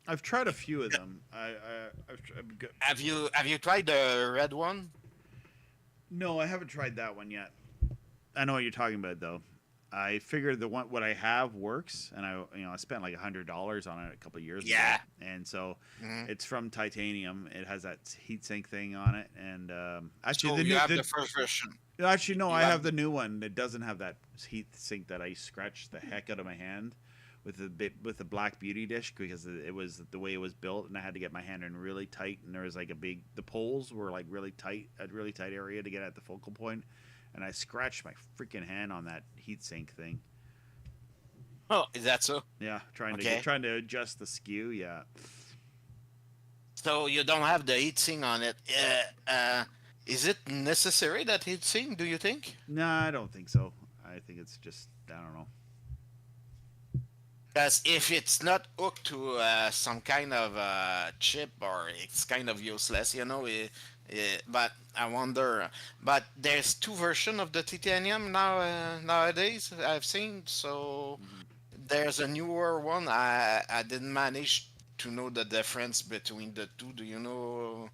I've tried a few of them. Have you tried the red one? No, I haven't tried that one yet. I know what you're talking about though. I figured what I have works, and I spent like $100 on it a couple of years ago. And so it's from titanium. It has that heatsink thing on it, and actually the first version. Actually, no, I have the new one. It doesn't have that heatsink that I scratched the heck out of my hand with the Black Beauty dish because it was the way it was built, and I had to get my hand in really tight, and there was like the poles were like really tight, a really tight area to get at the focal point. And I scratched my freaking hand on that heatsink thing. Oh, is that so? Yeah, trying to adjust the skew. Yeah. So you don't have the heatsink on it. Is it necessary that heatsink? Do you think? No, I don't think so. I think it's just I don't know. Because if it's not hooked to some kind of chip, or it's kind of useless, But I wonder. But there's two versions of the titanium now nowadays. I've seen. So Mhm. there's a newer one. I didn't manage to know the difference between the two. Do you know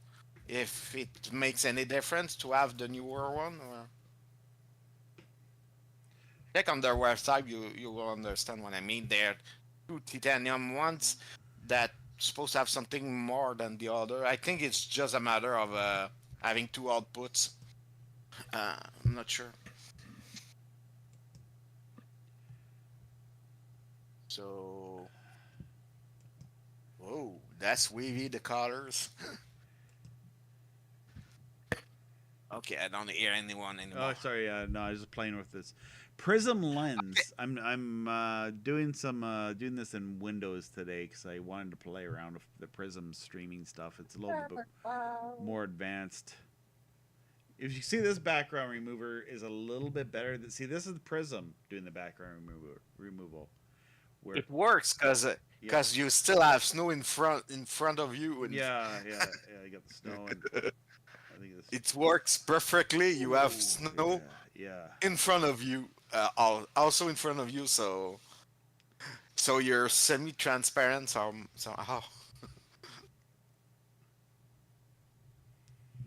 if it makes any difference to have the newer one? Or check on their website. You will understand what I mean. There are two titanium ones that supposed to have something more than the other. I think it's just a matter of having two outputs. I'm not sure. So, whoa, that's wavy the colors. Okay, I don't hear anyone Oh, anymore. sorry. No, I was just playing with this Prism Okay. lens. I'm doing this in Windows today because I wanted to play around with the Prism streaming stuff. It's a little bit more advanced. If you see this background remover is a little bit better. See, this is the Prism doing the background removal. Where It works yeah, you still have snow in front of you, and yeah. You got the snow and I think this. it works perfectly. You have Ooh, snow yeah. in front of you, also in front of you, so you're semi-transparent somehow.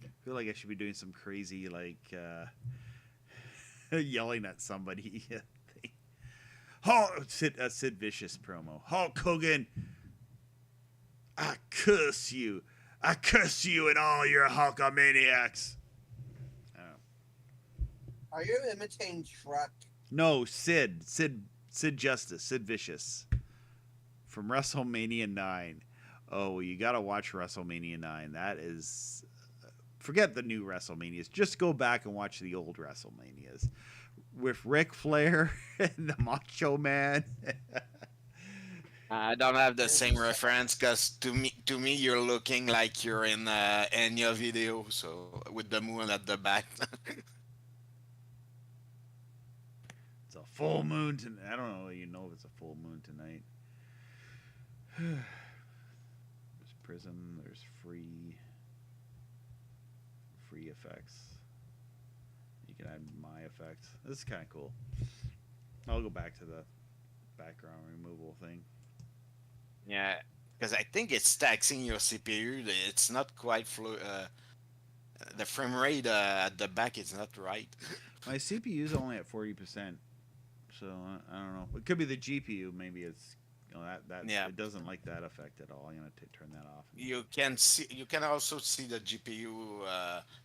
I feel like I should be doing some crazy like yelling at somebody thing. Sid Vicious promo. Hulk Hogan, I curse you. I curse you and all your Hulkamaniacs. I don't know. Are you imitating Shrek? No, Sid Justice, Sid Vicious from WrestleMania 9. Oh, you got to watch WrestleMania 9. That is forget the new WrestleManias. Just go back and watch the old WrestleManias with Ric Flair and the Macho Man. I don't have the And same reference because to me, you're looking like you're in Enya video, so with the moon at the back. It's a full moon tonight. I don't know. You know if it's a full moon tonight. There's Prism. There's free effects. You can add my effects. This is kind of cool. I'll go back to the background removal thing. Yeah, because I think it's taxing your CPU. It's not quite the frame rate at the back is not right. My CPU is only at 40%, so I don't know. It could be the GPU. Maybe it's that Yeah, it doesn't like that effect at all. I'm gonna turn that off. you can also see the GPU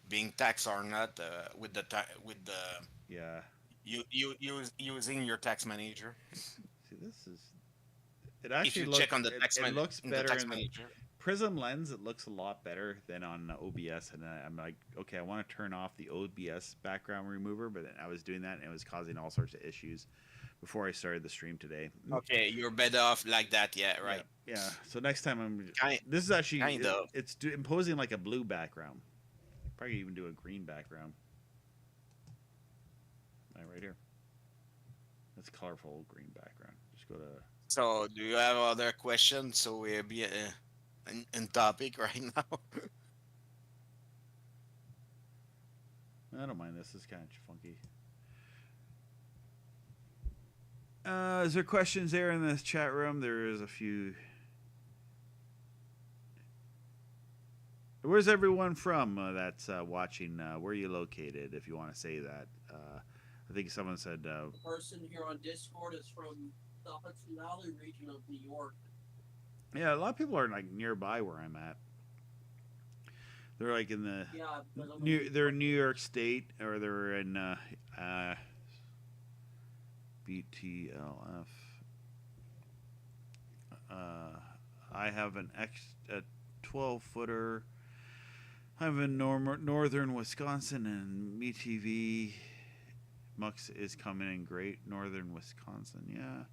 being taxed or not with the Yeah. using your tax manager. See, this is it. If Actually you check looks on the it looks in the better tax in the manager. Prism lens. It looks a lot better than on OBS, and I'm like, okay, I want to turn off the OBS background remover, but then I was doing that and it was causing all sorts of issues before I started the stream today. Okay, you're better off like that. Yeah, Yeah, right. yeah. So next time Kind this is actually kind of. it's imposing like a blue background. Probably even do a green background. Right here. That's colorful green background. Just go to. So, do you have other questions? So we'll be in topic right now. I don't mind this. This is kind of funky. Is there questions there in this chat room? There is a few. Where's everyone from that's watching? Where are you located? If you want to say that. I think someone said. The person here on Discord is from the Hudson Valley region of New York. Yeah, a lot of people are like nearby where I'm at. They're like in the Yeah, they're in New York State or they're in BTLF. I have a 12-footer. I'm in northern Wisconsin, and MeTV Mux is coming in great. Northern Wisconsin, yeah.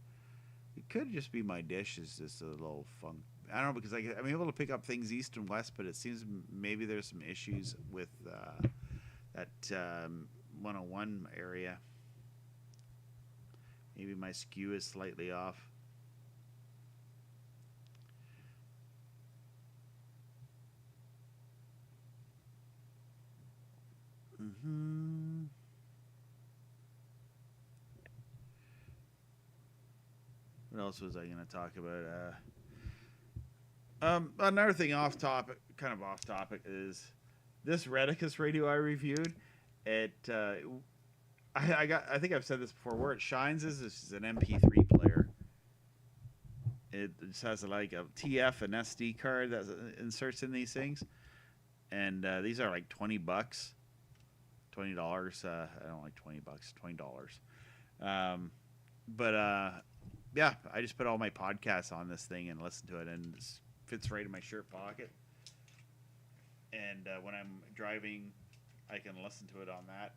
It could just be my dish is just a little funk. I don't know because I'm able to pick up things east and west, but it seems maybe there's some issues with that 101 area. Maybe my skew is slightly off. Mm-hmm. What else was I going to talk about? Another thing off topic, kind of off topic, is this Redicus radio I reviewed. It, I think I've said this before. Where it shines is this is an MP3 player. It just has like a TF and SD card that inserts in these things, and these are like $20, $20. I don't like $20, $20. But yeah, I just put all my podcasts on this thing and listen to it, and it fits right in my shirt pocket. And when I'm driving, I can listen to it on that,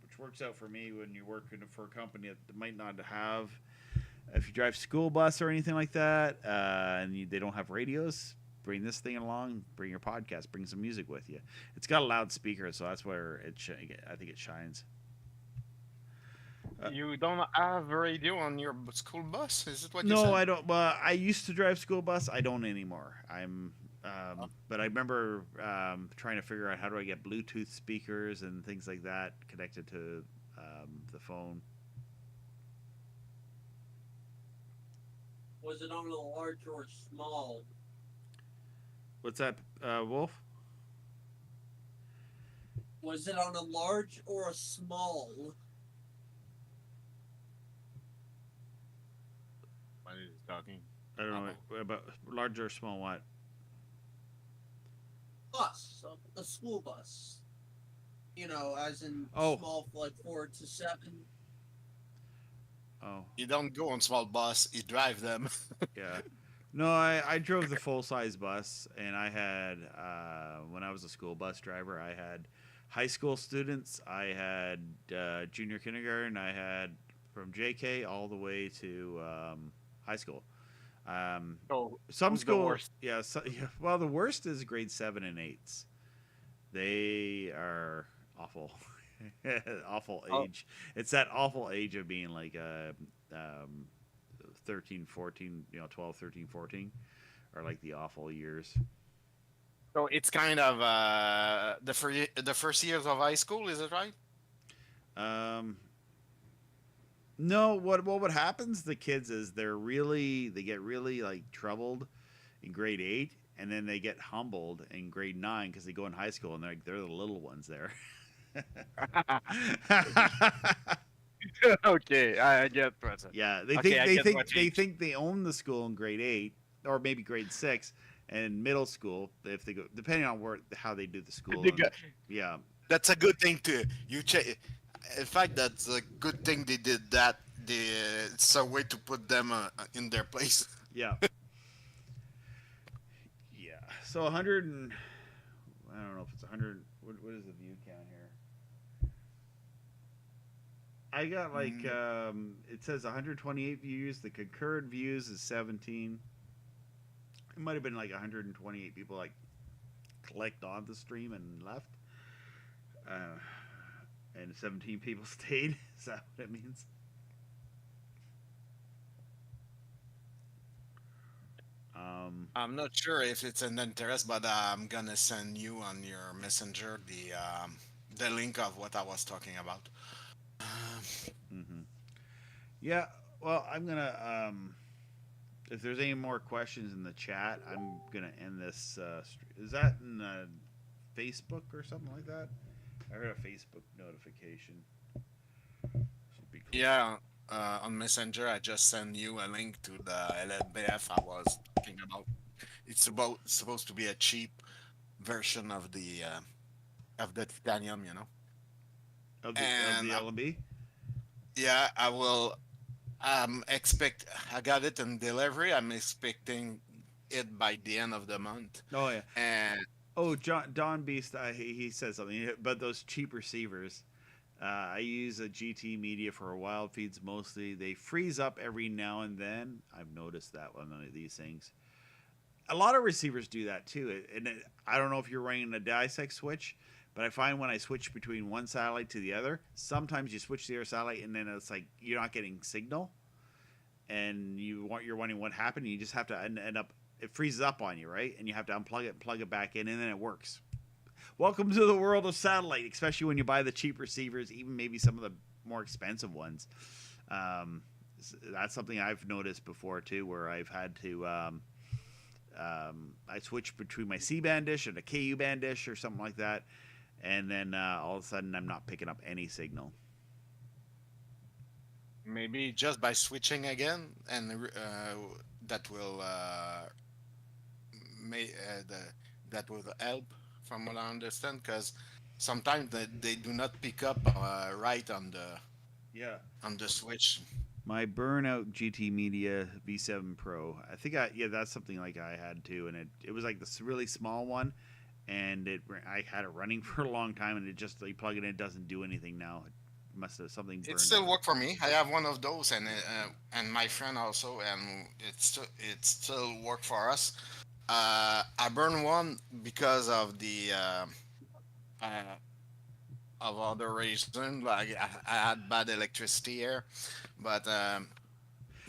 which works out for me when you're working for a company that might not have. If you drive school bus or anything like that, and they don't have radios, bring this thing along. Bring your podcast. Bring some music with you. It's got a loudspeaker, so that's where I think it shines. You don't have a radio on your school bus? Is it what you No, said? I don't. Well, I used to drive school bus. I don't anymore. But I remember trying to figure out how do I get Bluetooth speakers and things like that connected to the phone. Was it on a large or small? What's that, Wolf? Was it on a large or a small? What is he talking? I don't know about large or small. What? Bus, a school bus. You know, as in Oh. small, like 4 to 7. Oh, You don't go on small bus, you drive them. yeah. No, I drove the full size bus, and I had when I was a school bus driver, I had high school students, I had junior kindergarten, I had from JK all the way to high school. Oh, Some who's the school, worst? yeah, yeah. Well, the worst is grade 7 and 8s. They are awful, awful Oh. age. It's that awful age of being like 13, 14, 12, 13, 14 are like the awful years. So it's kind of the first years of high school, is it right? No, what happens to the kids is they get really like troubled in grade 8, and then they get humbled in grade 9 because they go in high school and they're the little ones there. Okay, I get present. Yeah, they Okay, think I they get think what they you- think they own the school in grade 8 or maybe grade 6, and middle school if they go depending on how they do the school. They go- Yeah, That's a good thing to you check. In fact, that's a good thing they did that. It's a way to put them in their place. yeah, yeah. So 100 and I don't know if it's 100. What is the view count here? I got like it says 128 views. The concurrent views is 17. It might have been like 128 people like clicked on the stream and left, and 17 people stayed. Is that what it means? I'm not sure if it's an interest, but I'm gonna send you on your messenger the link of what I was talking about. Mm-hmm. Yeah. Well, I'm gonna. If there's any more questions in the chat, I'm gonna end this. Is that in Facebook or something like that? I heard a Facebook notification. Should be cool. Yeah, on Messenger, I just send you a link to the LLBF I was talking about. It's supposed to be a cheap version of the titanium, you know. Of the And LMB. yeah, I will. I got it in delivery. I'm expecting it by the end of the month. Oh yeah. And Oh, Don Beast. He said something about those cheap receivers. I use a GTMEDIA for wild feeds mostly. They freeze up every now and then. I've noticed that one of these things. A lot of receivers do that too. I don't know if you're running a dissect switch, but I find when I switch between one satellite to the other, sometimes you switch to the other satellite and then it's like you're not getting signal, and you're wondering what happened. And you just have to end up it freezes up on you, right? And you have to unplug it and plug it back in, and then it works. welcome to the world of satellite, especially when you buy the cheap receivers, even maybe some of the more expensive ones. That's something I've noticed before too, where I've had to I switch between my C-band dish and a KU band dish or something like that, and then all of a sudden I'm not picking up any signal. Maybe just by switching again, and that will that will help, from what I understand, because sometimes they do not pick up right Yeah. on the switch. My burnout GTMedia V7 Pro. I think that's something like I had too, and it was like this really small one, and I had it running for a long time, and it just you plug it in, it doesn't do anything now. It must have something burned It still out. work for me. I have one of those, and my friend also, and it still work for us. I burned one because of the uh, of other reason, like I had bad electricity here, but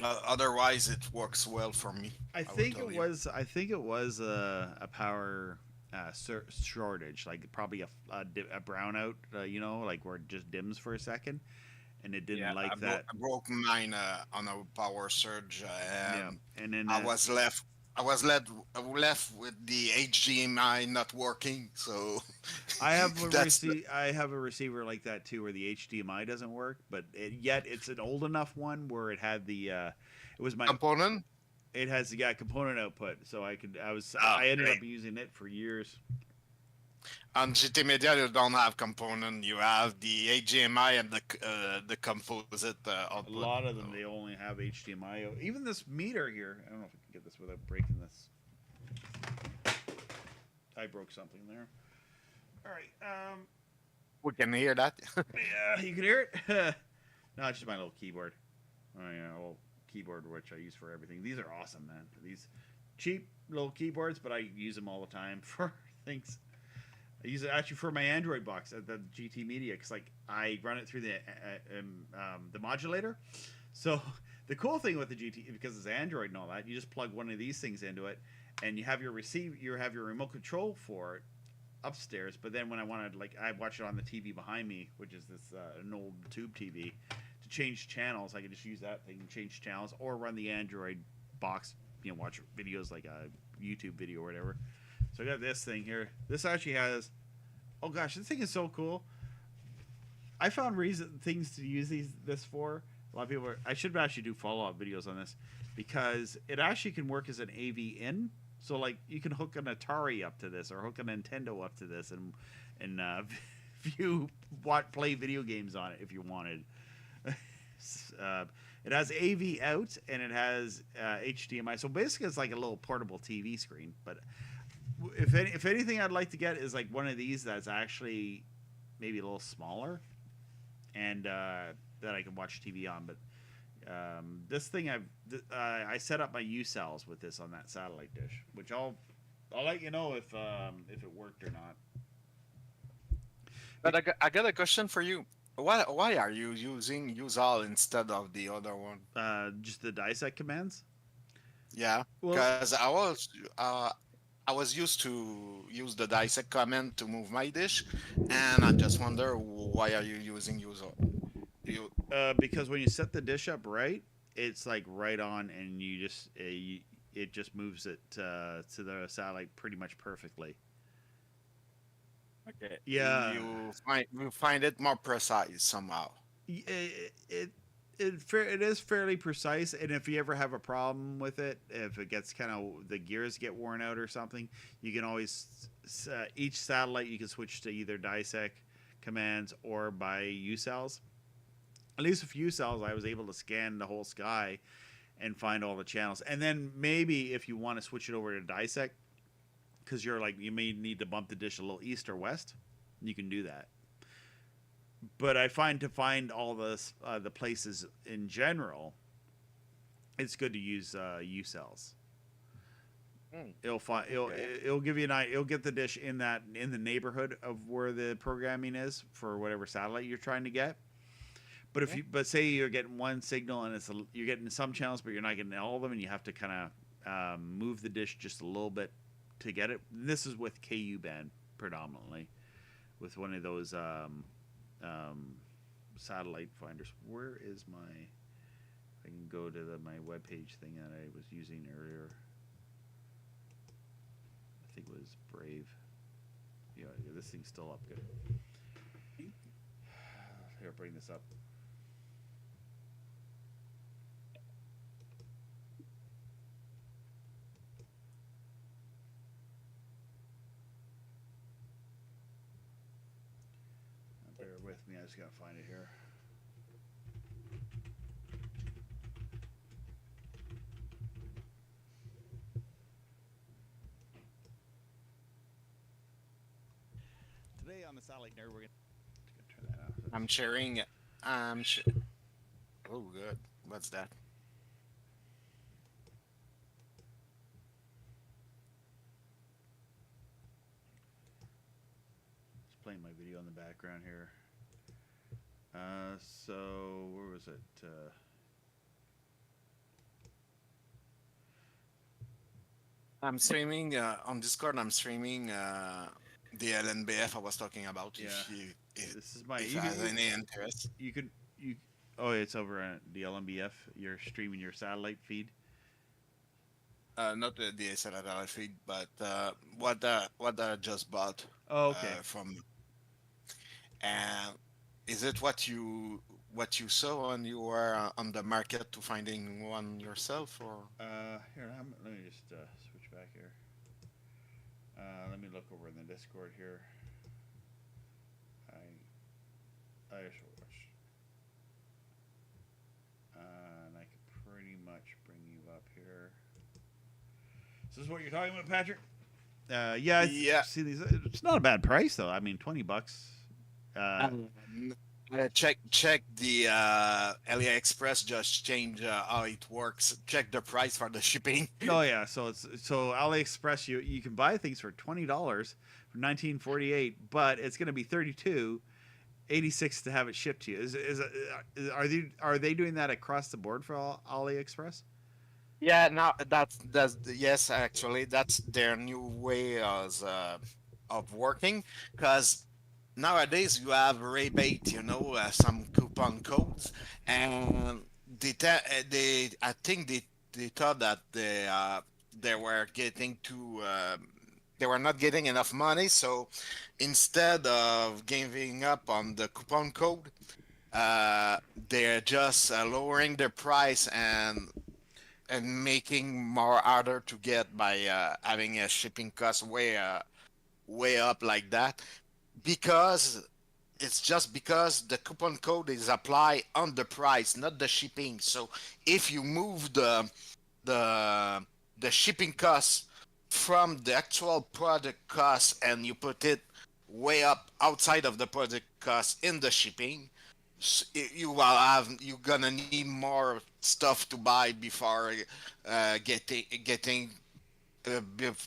otherwise it works well for me. I I would think tell it you. was. I think it was a power shortage, like probably a brownout. Like where it just dims for a second, and it didn't Yeah, like that. I broke mine on a power surge, Yeah, and and then I was left. I was left with the HDMI not working, so that's the I have a receiver like that too, where the HDMI doesn't work, but yet it's an old enough one where it had the it was my component. it has component output, so Oh, I ended great. up using it for years. On GTMedia, you don't have component. You have the HDMI and the composite A output. lot of them So, they only have HDMI. Even this meter here, I don't know if I can get this without breaking this. I broke something there. All right. we can hear that. Yeah, you can hear it. No, it's just my little keyboard. Oh yeah, a little keyboard which I use for everything. These are awesome, man. These cheap little keyboards, but I use them all the time for things. I use it actually for my Android box at the GTMedia because like I run it through the modulator. So the cool thing with the GT, because it's Android and all that, you just plug one of these things into it, and you have your remote control for it upstairs. But then when I wanted, like, I watch it on the TV behind me, which is this an old tube TV, to change channels, I can just use that thing and change channels, or run the Android box, watch videos like a YouTube video or whatever. So I got this thing here. This actually has, oh gosh, this thing is so cool. I found things to use this for. A lot of people I should actually do follow-up videos on this because it actually can work as an AV in. So like you can hook an Atari up to this or hook a Nintendo up to this and play video games on it if you wanted. It has AV out and it has HDMI. So basically, it's like a little portable TV screen. But if anything, I'd like to get is like one of these that's actually maybe a little smaller and that I can watch TV on. But this thing I set up my U cells with this on that satellite dish, which I'll let you know if it worked or not. but I got a question for you. Why are you using useall instead of the other one? Just the dissect commands. Yeah, Well, because I was used to use the dissect command to move my dish, and I just wonder why are you using useall? You because when you set the dish up right, it's like right on, and it just moves it to the satellite pretty much perfectly. okay? Yeah, You find it more precise somehow. it is fairly precise, and if you ever have a problem with it, if it gets kind of the gears get worn out or something, you can always each satellite you can switch to either dissect commands or by UCells. At least with UCells, I was able to scan the whole sky and find all the channels, and then maybe if you want to switch it over to dissect, because you may need to bump the dish a little east or west, you can do that. But I find to find all the places in general, it's good to use UCells. It'll give you an idea. It'll get the dish in the neighborhood of where the programming is for whatever satellite you're trying to get. But but say you're getting one signal and you're getting some channels, but you're not getting all of them, and you have to kind of move the dish just a little bit to get it. And this is with KU band predominantly. with one of those satellite finders. Where is my? I can go to my webpage thing that I was using earlier. I think it was Brave. Yeah, this thing's still up. Good. Here, bring this up. Bear with me, I just gotta find it here. Today on the Satellite Nerd, we're gonna turn that off. I'm sharing. Oh, good. What's that? Just playing my video in the background here. So where was it? I'm streaming on Discord. I'm streaming the LNBF I was talking about. Yeah. If This is my. if You you have can, any interest. you can. You. Oh, it's over at the LMBF. You're streaming your satellite feed. Not the satellite feed, but what I just bought Oh, okay. from. And is it what you saw when you were on the market to finding one yourself, or? Here, let me just switch back here. Let me look over in the Discord here. I shall watch. And I could pretty much bring you up here. So this is what you're talking about, Patrick? Yeah. Yeah. See these? It's not a bad price though. I mean, $20. Check the AliExpress. Just change how it works. Check the price for the shipping. Oh yeah, so AliExpress you can buy things for $20 from 1948, but it's going to be $32.86 to have it shipped to you. Are they doing that across the board for AliExpress? Yeah, now that's yes, actually that's their new way of working, because nowadays you have rebate, some coupon codes, and they I think they thought that they were getting too they were not getting enough money, so instead of giving up on the coupon code, they're just lowering their price and making more harder to get by having a shipping cost way up like that, because it's just because the coupon code is applied on the price, not the shipping. So if you move the shipping cost from the actual product cost and you put it way up outside of the product cost in the shipping, you're gonna need more stuff to buy before getting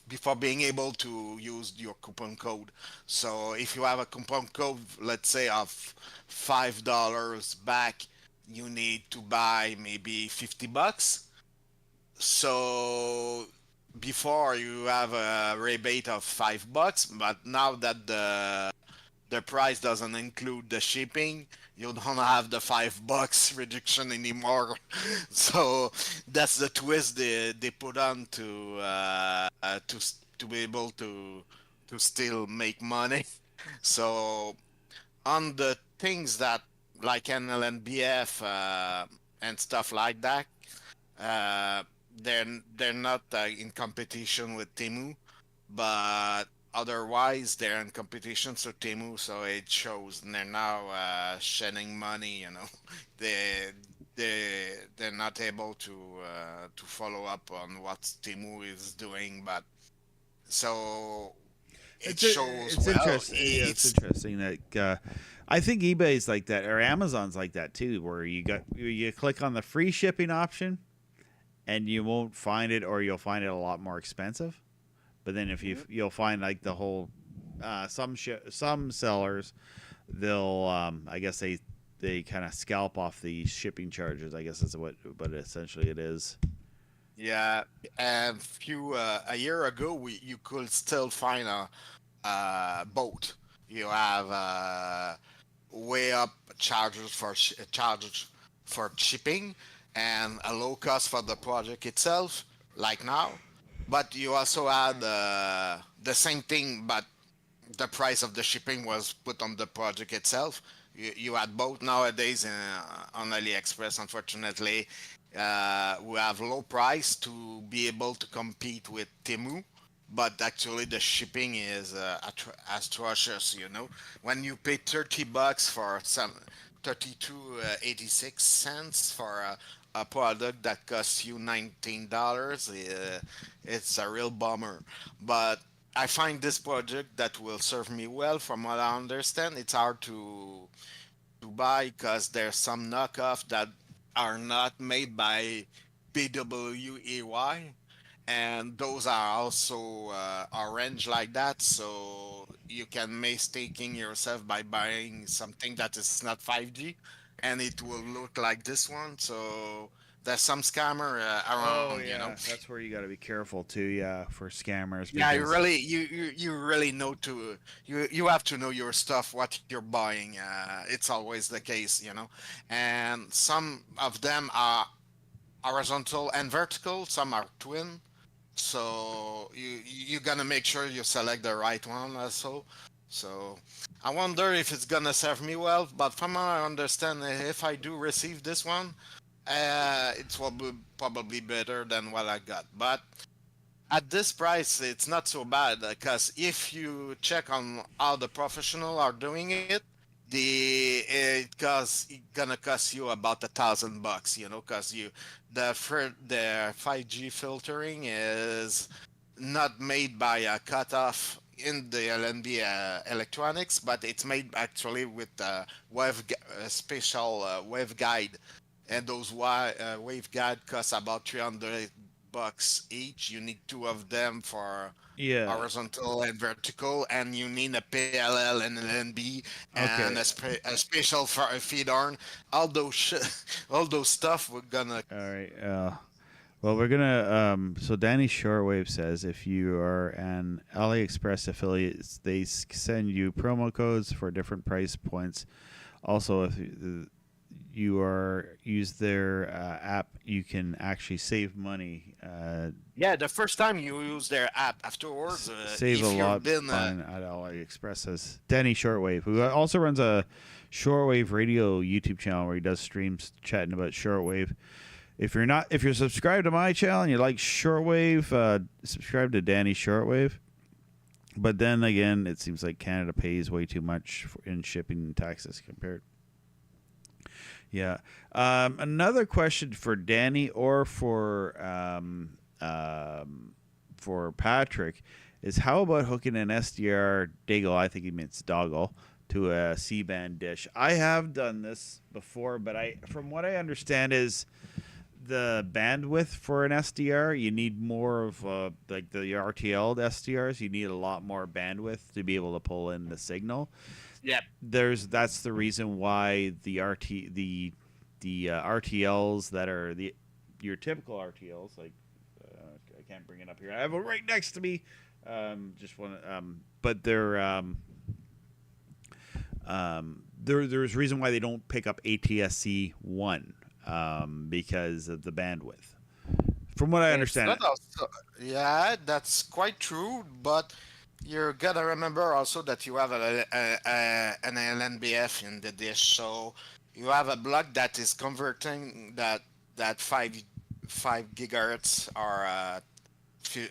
before being able to use your coupon code. So if you have a coupon code, let's say of $5 back, you need to buy maybe $50. So before you have a rebate of $5, but now that the price doesn't include the shipping, you don't have the $5 reduction anymore. So that's the twist they put on to be able to still make money. So on the things that like NLNBF and stuff like that, uh, they're not in competition with Temu, but otherwise they're in competition to Temu, so it shows. And they're now shedding money. They're not able to follow up on what Temu is doing, but so it shows. It's Well, interesting. Yeah, it's interesting that I think eBay's like that, or Amazon's like that too, where you click on the free shipping option, and you won't find it, or you'll find it a lot more expensive. But then if you'll find like the whole some sellers, they'll I guess they kind of scalp off the shipping charges. I guess is but essentially it is. Yeah, and a year ago, you could still find a boat. You have way up charges for shipping and a low cost for the project itself, like now. But you also had the same thing, but the price of the shipping was put on the project itself. You had both nowadays on AliExpress. Unfortunately, we have low price to be able to compete with Temu, but actually the shipping is atrocious. You know, when you pay $30 for some 32.86 for a product that costs you $19, it's a real bummer. But I find this project that will serve me well. From what I understand, it's hard to buy because there's some knockoff that are not made by PWAY, and those are also orange like that. So you can mistaking yourself by buying something that is not 5G, and it will look like this one. So there's some scammer Oh around, you know. yeah, that's where you got to be careful too. Yeah, for scammers Yeah, because you really know to you have to know your stuff, what you're buying. It's always the case, you know. And some of them are horizontal and vertical. Some are twin. So you're gonna make sure you select the right one also. So I wonder if it's gonna serve me well. But from what I understand, if I do receive this one, it will be probably better than what I got. But at this price, it's not so bad because if you check on how the professional are doing it, it gonna cost you about $1,000, you know, because the 5G filtering is not made by a cutoff in the LNB electronics, but it's made actually with a special wave guide, and those wave guide cost about $300 each. You need two of them for yeah. horizontal and vertical, and you need a PLL and an NB and Okay. a special for a feed arm. All those all those stuff we're gonna. All right. Well, we're gonna. So Danny Shortwave says if you are an AliExpress affiliate, they send you promo codes for different price points. Also, if you are use their app, you can actually save money. Yeah, the first time you use their app. Afterwards, Save a if you've lot been buying at AliExpress. Says Danny Shortwave, who also runs a shortwave radio YouTube channel where he does streams chatting about shortwave. If you're subscribed to my channel and you like shortwave, subscribe to Danny Shortwave. But then again, it seems like Canada pays way too much in shipping taxes compared. Yeah. Another question for Danny or for Patrick is how about hooking an SDR Daigle? I think he means doggle to a C-band dish. I have done this before, but from what I understand is the bandwidth for an SDR, you need more of like the RTL SDRs. You need a lot more bandwidth to be able to pull in the signal. Yep. That's the reason why the RTLs that are your typical RTLs, like I can't bring it up here. I have it right next to me. Just want but there's reason why they don't pick up ATSC 1 because of the bandwidth. From what I understand, It's not also, yeah, that's quite true. But you're gonna remember also that you have an LNBF in the dish, so you have a block that is converting that five gigahertz or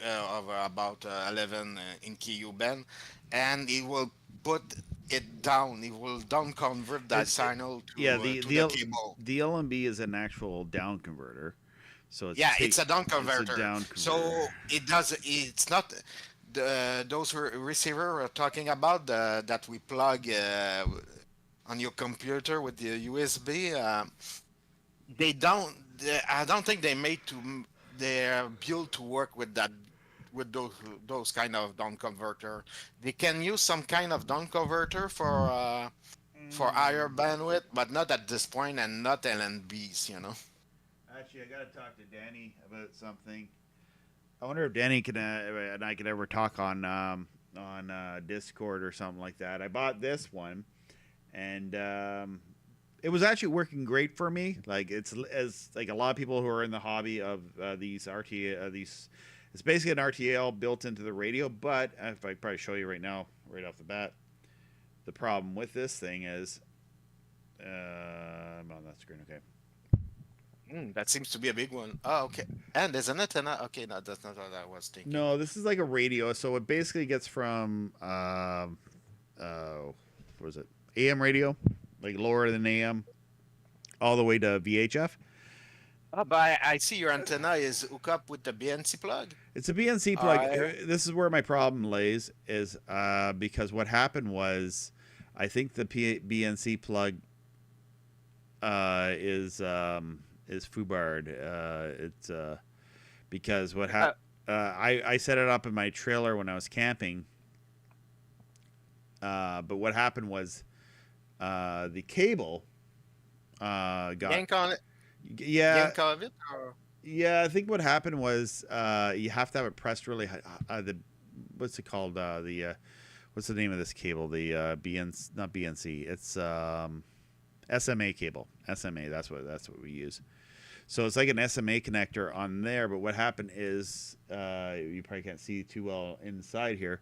of about 11 in KU band, and it will put it down. It will down convert that signal yeah, to the cable. the LMB is an actual down converter. So Yeah, it's a down it's a converter. down converter. So it does. It's not those receiver we're talking about that we plug on your computer with the USB. They don't. I don't think they made to. They're built to work with that. With those kind of down converter, they can use some kind of down converter for higher bandwidth, but not at this point, and not LNBs. You know. Actually, I got to talk to Danny about something. I wonder if Danny and I could ever talk on Discord or something like that. I bought this one, and it was actually working great for me. Like it's as like a lot of people who are in the hobby of these RTA these. It's basically an RTL built into the radio, but if I probably show you right now, right off the bat, the problem with this thing is, I'm on that screen. Okay. That seems to be a big one. Oh, okay. And there's an antenna. Okay, no, that's not what I was thinking. No, this is like a radio. So it basically gets from, what was it? AM radio, like lower than AM, all the way to VHF. Oh, but I see your antenna is hooked up with the BNC plug. It's a BNC plug. Alright. This is where my problem lays, is because what happened was, I think the BNC plug is foobarred. It's because what happened. I set it up in my trailer when I was camping. But what happened was the cable got Yank on it. yeah Yank of it. Or... yeah. I think what happened was you have to have it pressed really high. The what's it called? What's the name of this cable? The BNC, not BNC. It's SMA cable. SMA. That's what we use. So it's like an SMA connector on there. But what happened is you probably can't see too well inside here,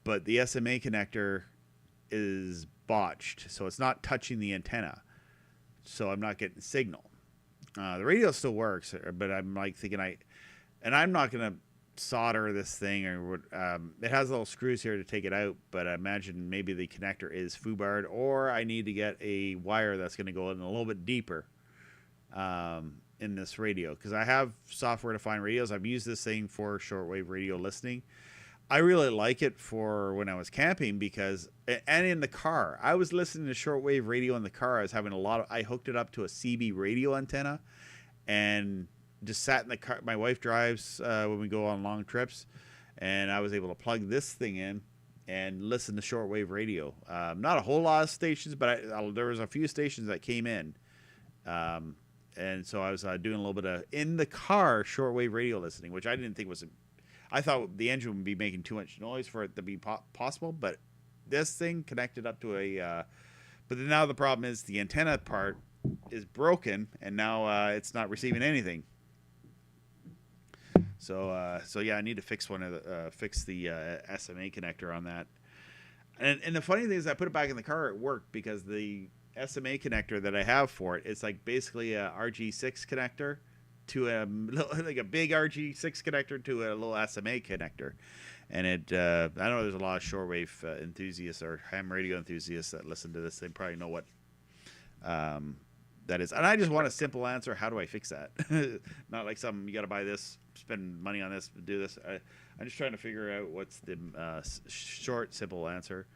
but the SMA connector is botched, so it's not touching the antenna. So I'm not getting signal. The radio still works, but I'm like thinking I'm not gonna solder this thing or what. It has little screws here to take it out, but I imagine maybe the connector is foobarred, or I need to get a wire that's gonna go in a little bit deeper in this radio, because I have software-defined radios. I've used this thing for shortwave radio listening. I really like it for when I was camping because, and in the car, I was listening to shortwave radio in the car. I was having I hooked it up to a CB radio antenna and just sat in the car. My wife drives when we go on long trips, and I was able to plug this thing in and listen to shortwave radio. Not a whole lot of stations, but there was a few stations that came in. And so I was doing a little bit of in the car shortwave radio listening, which I didn't think was I thought the engine would be making too much noise for it to be possible, but this thing connected up to a. But then now the problem is the antenna part is broken, and now it's not receiving anything. So yeah, I need to fix fix the SMA connector on that. And the funny thing is, I put it back in the car. It worked because the SMA connector that I have for it, it's like basically a RG6 connector to like a big RG6 connector to a little SMA connector. And it I know there's a lot of shortwave enthusiasts or ham radio enthusiasts that listen to this. They probably know what that is. And I just want a simple answer. How do I fix that? Not like something you got to buy this, spend money on this, do this. I'm just trying to figure out what's the short, simple answer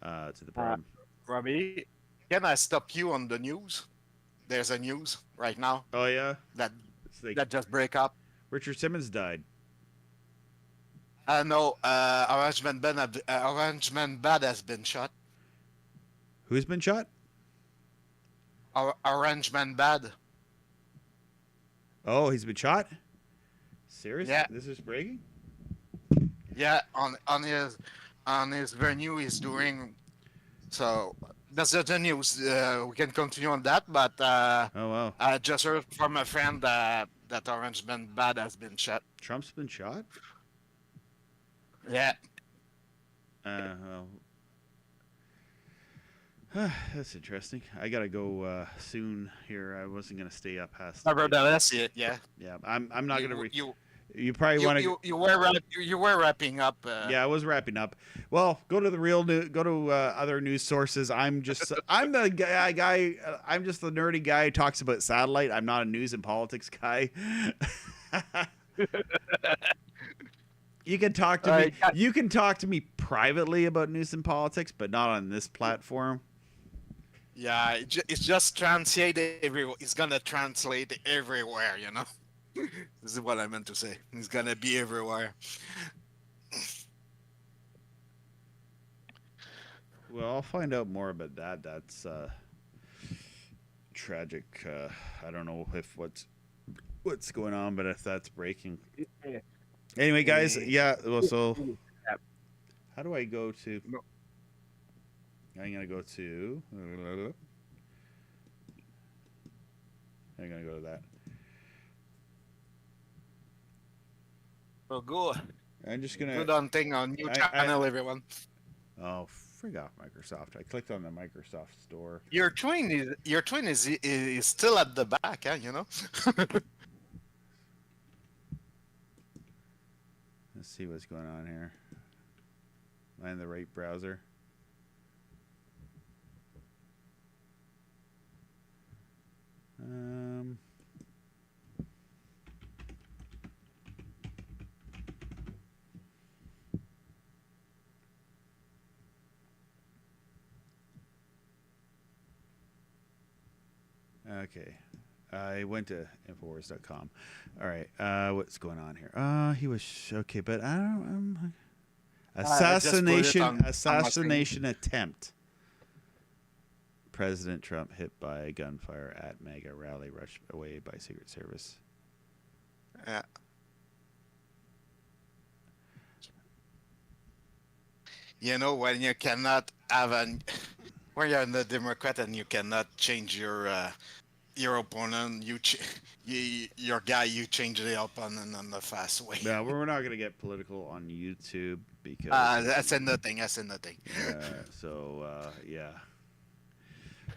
to the problem. Robbie, can I stop you on the news? There's a news right now. Oh yeah, that like, just break up. Richard Simmons died. No, Orange Man Bad has been shot. Who's been shot? Orange Man Bad. Oh, he's been shot? Seriously? Yeah. This is breaking? Yeah, on his venue he's doing. So that's the news. We can continue on that, but oh wow! I just heard from a friend that Orange Man Bad has been shot. Trump's been shot? Yeah. Well, that's interesting. I gotta go soon here. I wasn't gonna stay up past. That's it. Yeah. Yeah, I'm not gonna. You probably want to. You were wrapping up. Yeah, I was wrapping up. Well, go to the real news. Go to other news sources. I'm the guy. I'm just the nerdy guy who talks about satellite. I'm not a news and politics guy. You can talk to me. You can talk to me privately about news and politics, but not on this platform. Yeah, it's just translate everywhere. It's gonna translate everywhere, you know. This is what I meant to say. It's gonna be everywhere. Well, I'll find out more about that. That's tragic. I don't know if what's going on, but if that's breaking. Anyway, guys, yeah. Well, so How do I go to? No. I'm gonna go to. I'm gonna go to that. So go. I'm just gonna. Good on thing on new channel, everyone. Oh, frig off Microsoft! I clicked on the Microsoft store. Your twin is still at the back, huh? You know. Let's see what's going on here. Am I in the right browser? Okay. I went to Infowars.com. All right. What's going on here? He was okay, but I don't. Assassination attempt. President Trump hit by gunfire at MAGA rally, rushed away by Secret Service. Yeah. You know, when you cannot have when you're in the Democrat and you cannot change your opponent, your guy, you change the opponent in the fast way. No, we're not gonna get political on YouTube because that's another thing. That's another thing. Yeah.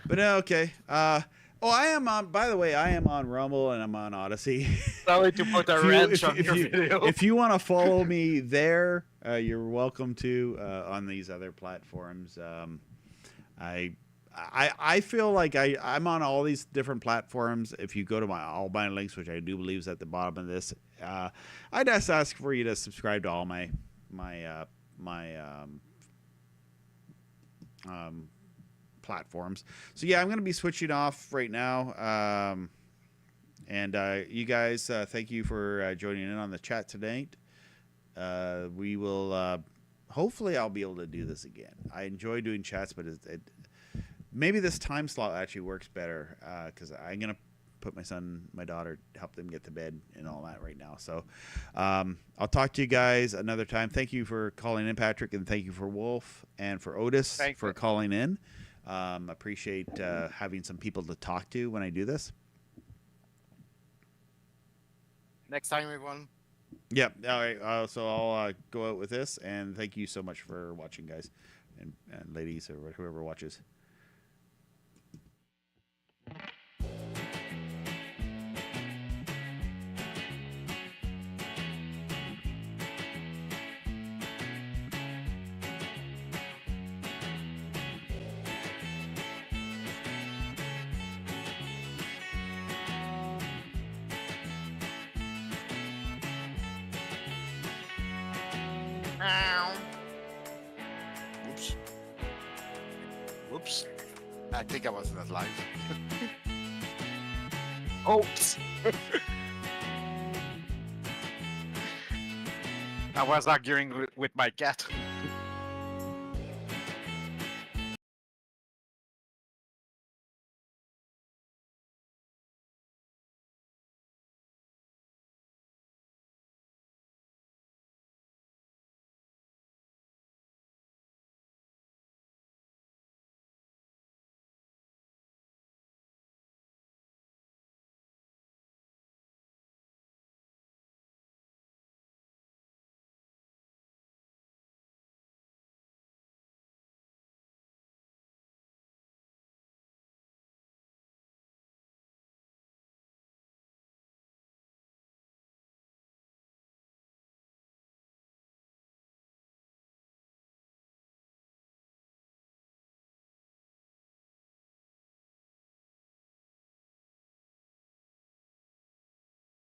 But okay. I am on. By the way, I am on Rumble and I'm on Odyssey. Sorry to put a wrench on your video. If you want to follow me there, you're welcome to on these other platforms. I feel like I'm on all these different platforms. If you go to all my links, which I do believe is at the bottom of this, I'd just ask for you to subscribe to all my platforms. So yeah, I'm going to be switching off right now. And you guys, thank you for joining in on the chat tonight. We will hopefully I'll be able to do this again. I enjoy doing chats, but maybe this time slot actually works better because I'm going to put my son, my daughter, help them get to bed and all that right now. So I'll talk to you guys another time. Thank you for calling in, Patrick, and thank you for Wolf and for Otis for calling in. Appreciate having some people to talk to when I do this. Next time, everyone. Yep. All right. So I'll go out with this, and thank you so much for watching, guys and ladies or whoever watches. Oops. Whoops. I think I was not live. Oops. I was arguing with my cat.